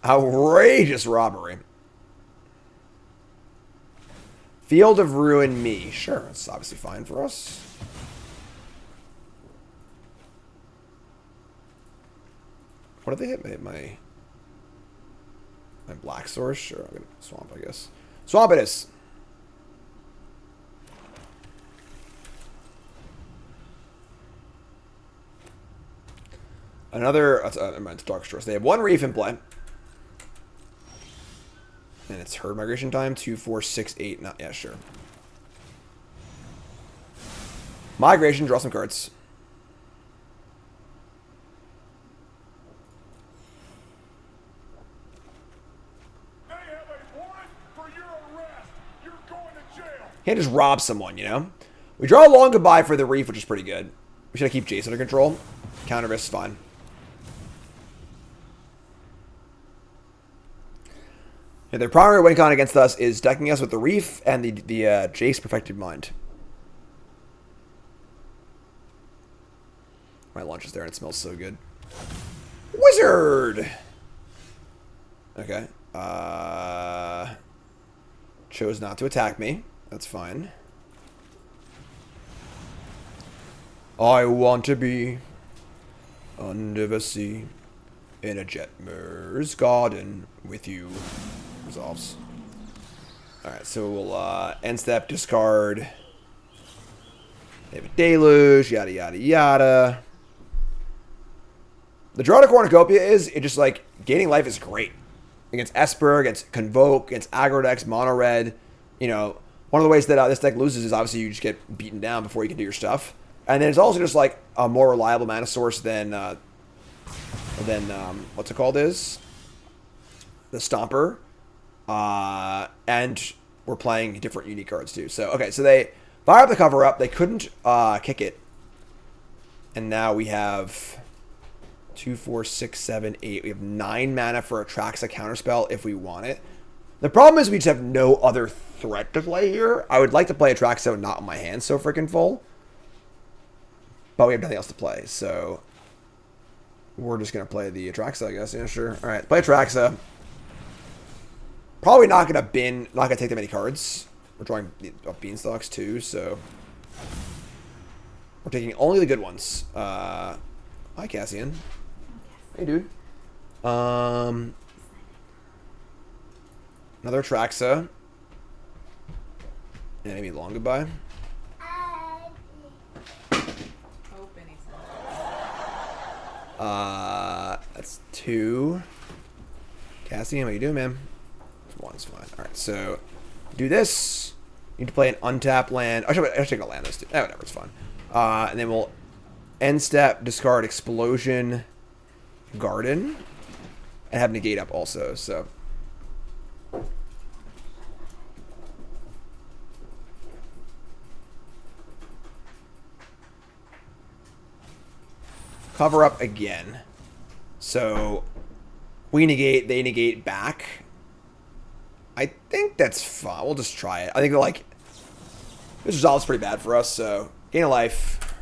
Outrageous Robbery. Field of Ruin me. Sure, that's obviously fine for us. What did they hit? My black source? Sure, I'm going to swamp, I guess. Swamp it is. Another, it's Dark Shores. They have 1 Reef in play. And it's Herd Migration time. 2, 4, 6, 8. Not, yeah, sure. Migration, draw some cards. They have a warrant for your arrest. You're going to jail. Can't just rob someone, you know? We draw a long goodbye for the Reef, which is pretty good. We should keep Jason under control. Counter risk is fine. Yeah, their primary win con against us is decking us with the Reef and the Jace Perfected Mind. My lunch is there and it smells so good. Wizard! Okay. Chose not to attack me. That's fine. I want to be under the sea in a Jetmir's garden with you. Resolves. Alright, so we'll end step, discard. They have a Deluge, yada yada yada. The draw to Cornucopia is, it just like, gaining life is great. Against Esper, against Convoke, against aggro decks, mono red. You know, one of the ways that this deck loses is obviously you just get beaten down before you can do your stuff. And then it's also just like a more reliable mana source than what's it called is? The Stomper. And we're playing different unique cards too. So, okay, so they fire up the cover up. They couldn't kick it. And now we have 2, 4, 6, 7, 8. We have 9 mana for Atraxa counterspell if we want it. The problem is we just have no other threat to play here. I would like to play Atraxa not in my hand so freaking full. But we have nothing else to play, so we're just going to play the Atraxa, I guess. Yeah, sure. All right, play Atraxa. Probably not going to take that many cards. We're drawing Beanstalks too, so we're taking only the good ones. Hi, Cassian. Hey, dude. Another Atraxa. And maybe long goodbye. That's 2. Cassian, what you doing, man? 1's fine. Alright, so do this. You need to play an untapped land. I should take a land this too. Oh, whatever, it's fine. And then we'll end step, discard Explosion, Garden, and have negate up also, so. Cover up again. So we negate, they negate back. I think that's fine. We'll just try it. I think like this resolve's pretty bad for us, so gain a life.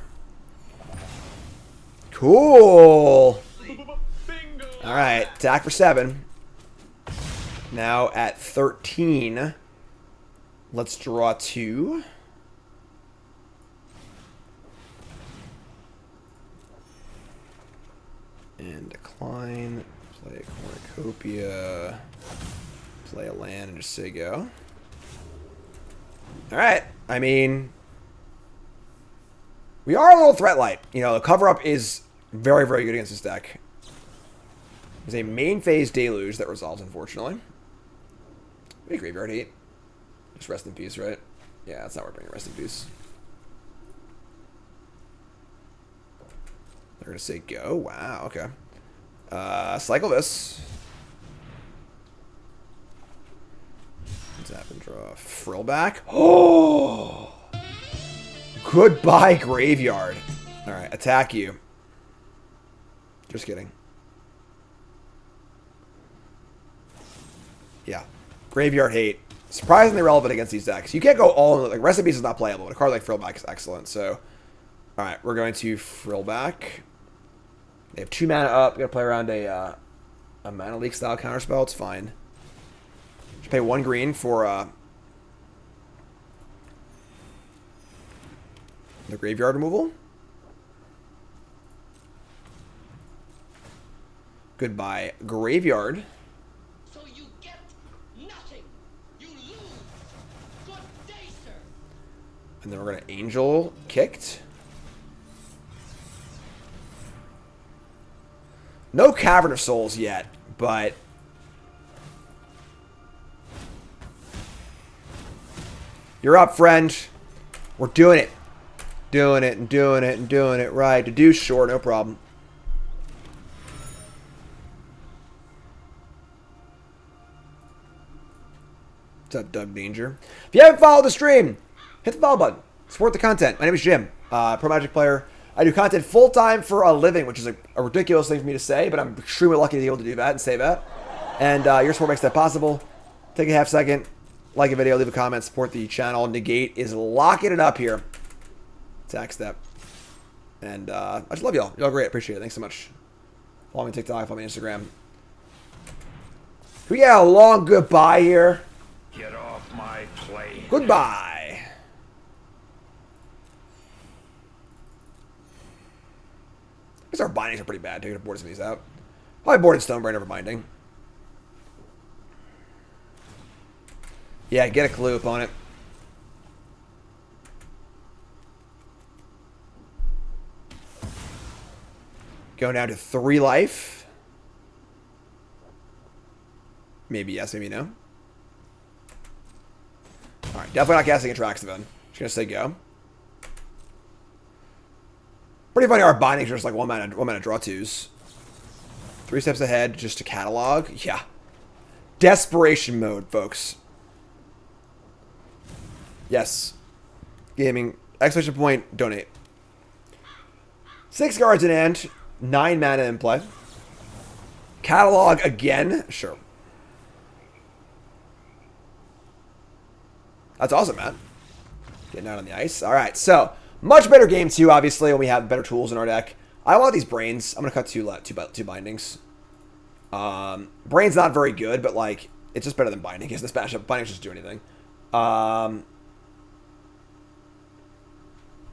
Cool. Alright, attack for 7. Now at 13. Let's draw 2. And decline. Play a Cornucopia. Play a land and just say go. Alright. I mean, we are a little threat light. You know, the cover up is very, very good against this deck. There's a main phase Deluge that resolves, unfortunately. Maybe Graveyard Hate. Just rest in peace, right? Yeah, that's not worth bringing rest in peace. They're gonna say go. Wow. Okay. Cycle this. What's happened? Draw Frill back. Oh. Goodbye, Graveyard. All right, attack you. Just kidding. Yeah. Graveyard Hate. Surprisingly relevant against these decks. You can't go all in. Like, Rest in Peace is not playable, but a card like Frillback is excellent. So, alright, we're going to Frillback. They have 2 mana up. We're going to play around a Mana Leak style counterspell. It's fine. Just pay 1 green for the graveyard removal. Goodbye, Graveyard. So you get nothing. You lose. Good day, sir. And then we're going to Angel Kicked. No Cavern of Souls yet, but you're up, friend. We're doing it. Doing it and doing it and doing it right. To do sure, no problem. What's up, Doug Danger? If you haven't followed the stream, hit the follow button. Support the content. My name is Jim, Pro Magic player. I do content full-time for a living, which is a ridiculous thing for me to say, but I'm extremely lucky to be able to do that and say that. And your support makes that possible. Take a half second, like a video, leave a comment, support the channel. Negate is locking it up here. Attack step. And I just love y'all. Y'all great. Appreciate it. Thanks so much. Follow me on TikTok, follow me on Instagram. We got a long goodbye here. Get off my plane. Goodbye. I guess our bindings are pretty bad. Taking a board some of these out. Probably boarded Stonebrain over binding. Yeah, get a clue upon it. Going down to 3 life. Maybe yes, maybe no. Alright, definitely not casting Atraxa then. Just gonna say go. Pretty funny our bindings are just like one mana draw 2s. 3 steps ahead just to catalog. Yeah. Desperation mode, folks. Yes. Gaming. Exclamation point, donate. 6 cards in hand. 9 mana in play. Catalog again? Sure. That's awesome, man. Getting out on the ice. All right, so much better game 2, obviously, when we have better tools in our deck. I want these brains. I'm going to cut two bindings. Brain's not very good, but, like, it's just better than binding. Because this matchup, bindings just do anything.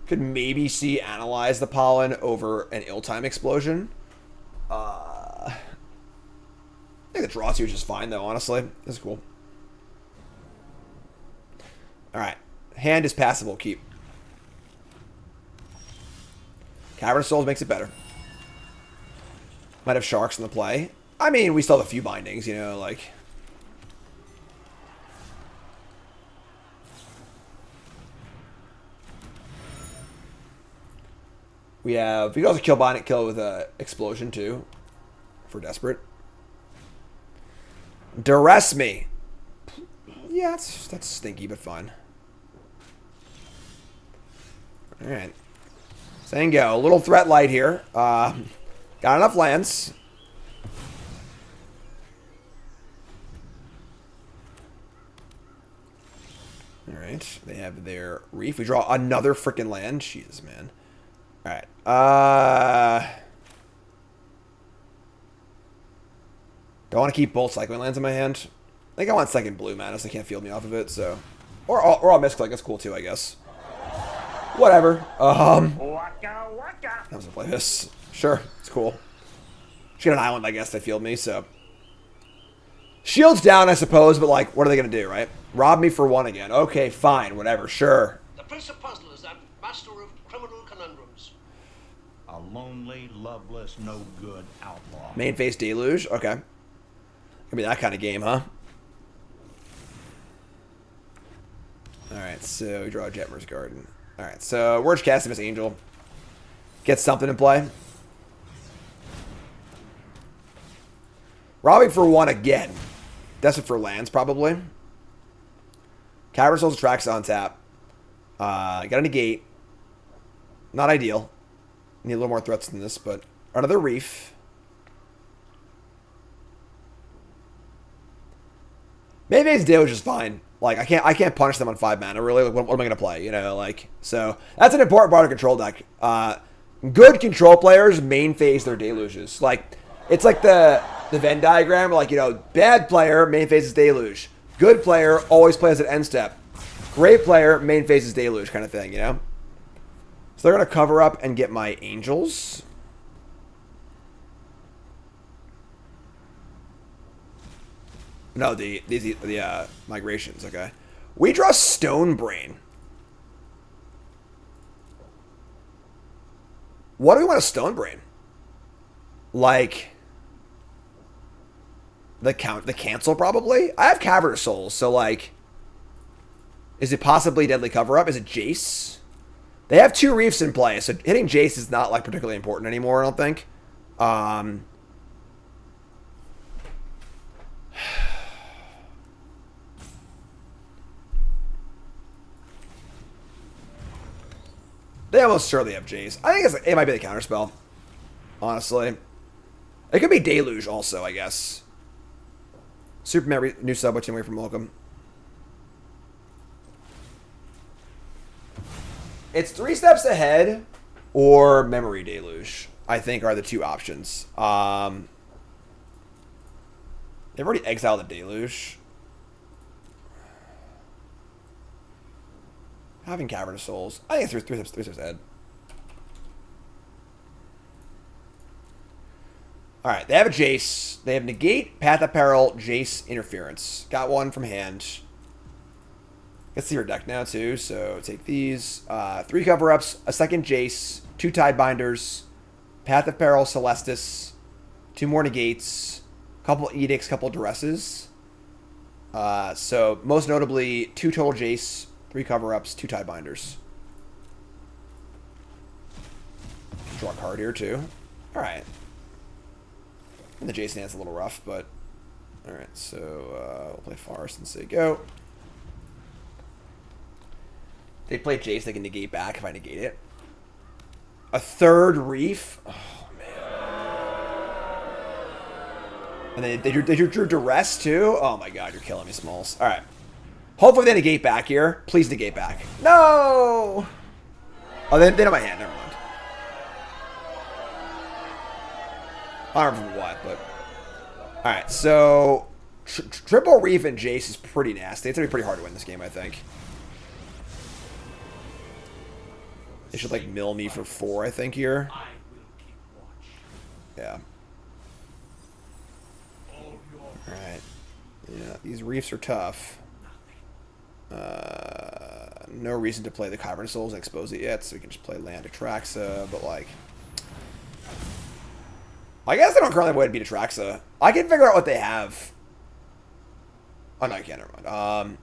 Could maybe see Analyze the Pollen over an Ill-Time Explosion. I think the draw 2 is just fine, though, honestly. This is cool. Alright. Hand is passable. Keep. Cavern of Souls makes it better. Might have Sharks in the play. I mean, we still have a few bindings, you know, like... We could also kill bind it, kill it with a explosion too. For desperate. Duress me. Yeah, that's stinky, but fun. Alright. Saying go. A little threat light here. Got enough lands. Alright. They have their reef. We draw another freaking land. Jesus, man. Alright. Do I want to keep both cycling lands in my hand? I think I want second blue mana, so they can't field me off of it, so... Or I'll misclick. That's cool, too, I guess. Whatever. I'm gonna play this. Sure, it's cool. She got an island, I guess, they field me, so... Shield's down, I suppose, but, like, what are they gonna do, right? Rob me for 1 again. Okay, fine, whatever, sure. The Prince of Puzzlers and Master of Criminal Conundrums. A lonely, loveless, no good outlaw. Main face Deluge? Okay. Gonna be that kind of game, huh? Alright, so we draw Jetmer's Garden. Alright, so we're just casting this Angel. Get something in play. Robbing for 1 again. Desperate for lands, probably. Cavern Souls Attracts on tap. Got a negate. Not ideal. Need a little more threats than this, but another Reef. Maybe Deluge is fine. Like I can't punish them on 5 mana really. Like, what am I gonna play? You know, like so that's an important part of control deck. Good control players main phase their Deluges. Like it's like the Venn diagram. Like you know, bad player main phases Deluge. Good player always plays at end step. Great player main phases Deluge kind of thing. You know. So they're gonna cover up and get my Angels. No, the migrations, okay. We draw Stone Brain. What do we want to Stone Brain? Like the cancel probably? I have Cavern of Souls, so like is it possibly Deadly Cover Up? Is it Jace? They have 2 Reefs in play, so hitting Jace is not like particularly important anymore, I don't think. They almost surely have Jace. I think it might be the counterspell. Honestly. It could be Deluge also, I guess. Superman new sub, which away from welcome. It's 3 steps ahead or Memory Deluge, I think, are the 2 options. They've already exiled the Deluge. Having Cavern of Souls. I think it's 3 steps ahead. Alright, they have a Jace. They have Negate, Path of Peril, Jace, Interference. Got one from hand. Let's see your deck now, too. So take these. 3 cover-ups, a second Jace, 2 Tidebinders, Path of Peril, Celestis, 2 more Negates, couple Edicts, couple Duresses. So most notably, 2 total Jace, 3 cover-ups, 2 Tidebinders. Draw a card here, too. Alright. And the Jason hand's a little rough, but... Alright, so we'll play Forest and say go. They play Jace, they can negate back if I negate it. A 3rd Reef? Oh, man. And they drew Duress, too? Oh, my God, you're killing me, Smalls. Alright. Hopefully they negate back here. Please negate back. No! Oh, they know my hand. Never mind. I don't remember what, but... Alright, so... Triple Reef and Jace is pretty nasty. It's going to be pretty hard to win this game, I think. They should, like, mill me for 4, I think, here. Yeah. Alright. Yeah, these Reefs are tough. No reason to play the Cavern Souls and expose it yet, so we can just play Land Atraxa, but like... I guess I don't currently have a way to beat Atraxa. I can figure out what they have. Oh, no, you can't, never mind.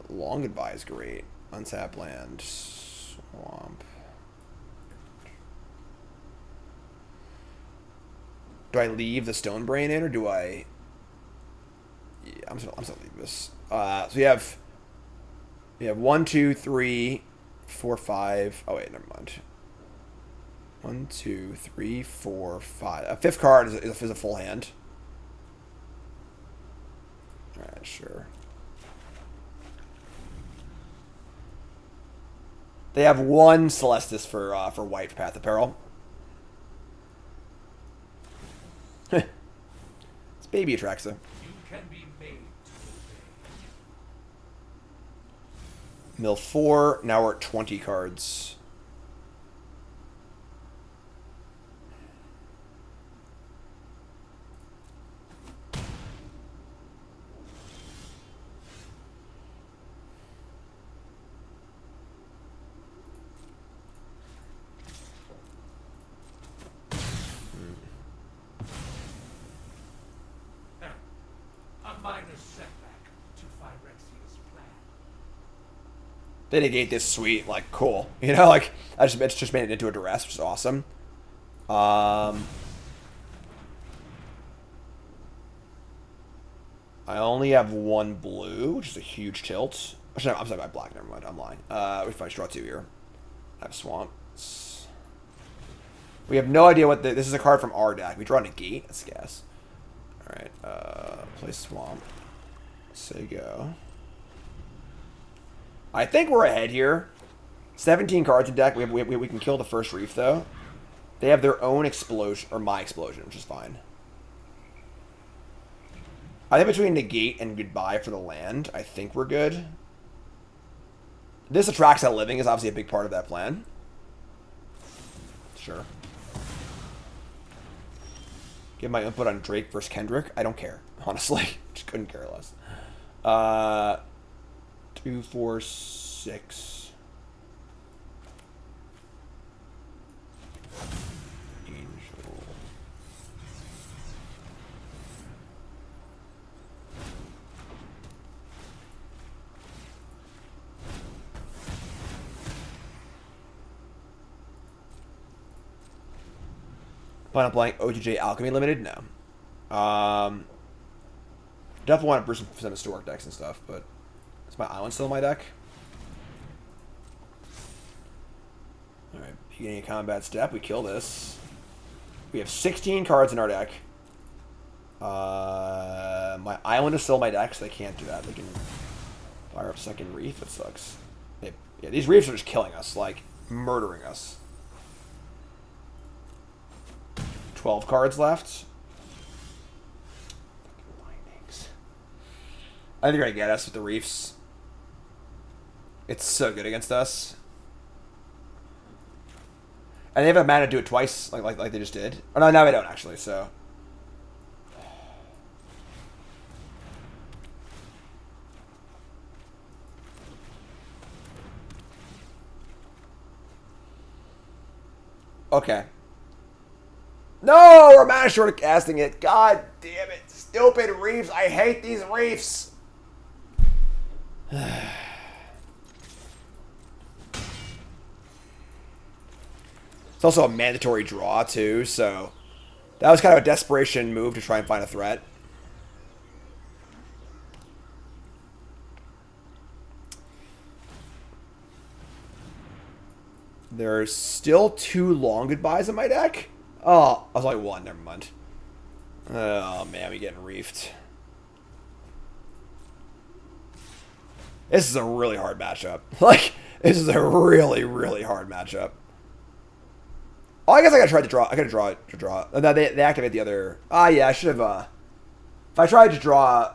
Long Goodbye is great. Untap Land. Swamp. Do I leave the Stone Brain in, or do I... Yeah, I'm just gonna leave this. So we have 1, 2, 3, 4, 5. Oh wait, never mind. 1, 2, 3, 4, 5. A 5th card is a full hand. All right, sure. They have 1 Celestis for white Path of Peril. It's Baby Atraxa. Mill 4. Now we're at 20 cards. A minor setback to Phyrexia's They negate this sweet, like, cool. You know, like, it's just made it into a duress, which is awesome. I only have one blue, which is a huge tilt. Actually, no, I'm sorry, my black, never mind, I'm lying. We fight draw 2 here. I have swamps. We have no idea what this is a card from our deck. We draw negate, let's guess. Alright, play swamp. Say go. I think we're ahead here. 17 cards in deck. We can kill the first reef, though. They have their own explosion, or my explosion, which is fine. I think between negate and goodbye for the land, I think we're good. This attracts that living is obviously a big part of that plan. Sure. Give my input on Drake versus Kendrick. I don't care, honestly. Just couldn't care less. 2, 4, 6. Angel. Plan on playing OTJ Alchemy Limited? No. Definitely want to brew some historic decks and stuff, but is my island still in my deck? Alright, beginning of combat step. We kill this. We have 16 cards in our deck. My island is still in my deck, so they can't do that. They can fire up second reef. It sucks. Yeah, these reefs are just killing us, like murdering us. 12 cards left. Bindings. I think they're gonna get us with the reefs. It's so good against us. And they have a mana to do it twice, like they just did. Oh no, now they don't actually, so. Okay. No, we're mana short of casting it. God damn it. Stupid reefs. I hate these reefs. It's also a mandatory draw, too, so that was kind of a desperation move to try and find a threat. There's still 2 long goodbyes in my deck. Oh, I was like 1. Never mind. Oh, man, we getting reefed. This is a really hard matchup. Like, this is a really, really hard matchup. Oh, I guess I gotta try to draw. I gotta draw. No, they activate the other. Ah, yeah, I should have. If I tried to draw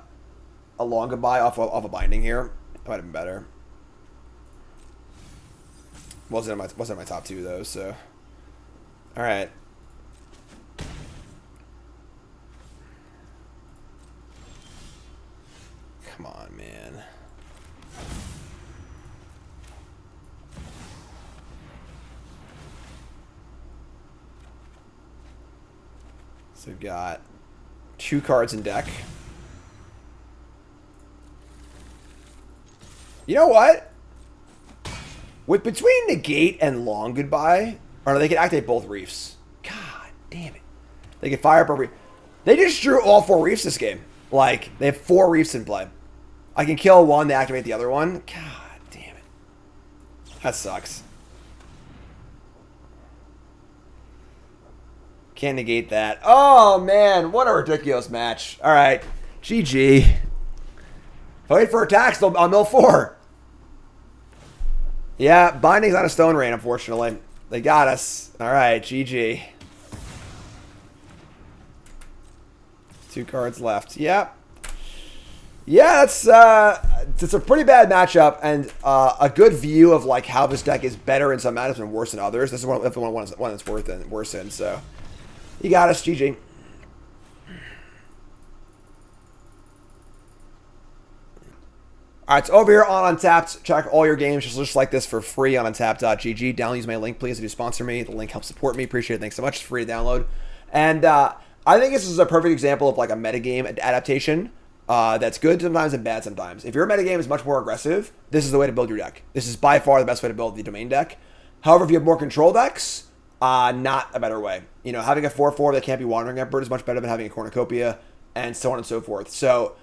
a long goodbye off a binding here, it might have been better. Wasn't in my top 2 though. So, all right. Come on, man. So we've got 2 cards in deck. You know what? With between negate and long goodbye, or they can activate both reefs. God damn it. They can fire up a reef. They just drew all 4 reefs this game. Like, they have 4 reefs in play. I can kill one, they activate the other one. God damn it. That sucks. Can't negate that. Oh, man. What a ridiculous match. All right. GG. If I wait for attacks, I'll mill 4. Yeah, binding's on a stone rain, unfortunately. They got us. All right. GG. 2 cards left. Yep. Yeah, it's a pretty bad matchup, and a good view of like how this deck is better in some matchups and worse than others. This is one that's worse in. So you got us, GG. All right, it's over here on Untapped. Check all your games just like this for free on untapped.gg. Download, use my link, please. If you sponsor me, the link helps support me. Appreciate it. Thanks so much. It's free to download, and I think this is a perfect example of like a metagame adaptation. That's good sometimes and bad sometimes. If your metagame is much more aggressive, this is the way to build your deck. This is by far the best way to build the domain deck. However, if you have more control decks, not a better way. You know, having a 4/4 that can't be Wandering Emperor is much better than having a Cornucopia, and so on and so forth. So,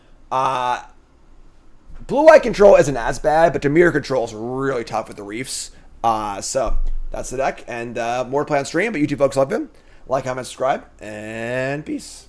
blue-white control isn't as bad, but Dimir control is really tough with the Reefs. So, that's the deck, and more to play on stream, but YouTube folks love him. Like, comment, subscribe, and peace.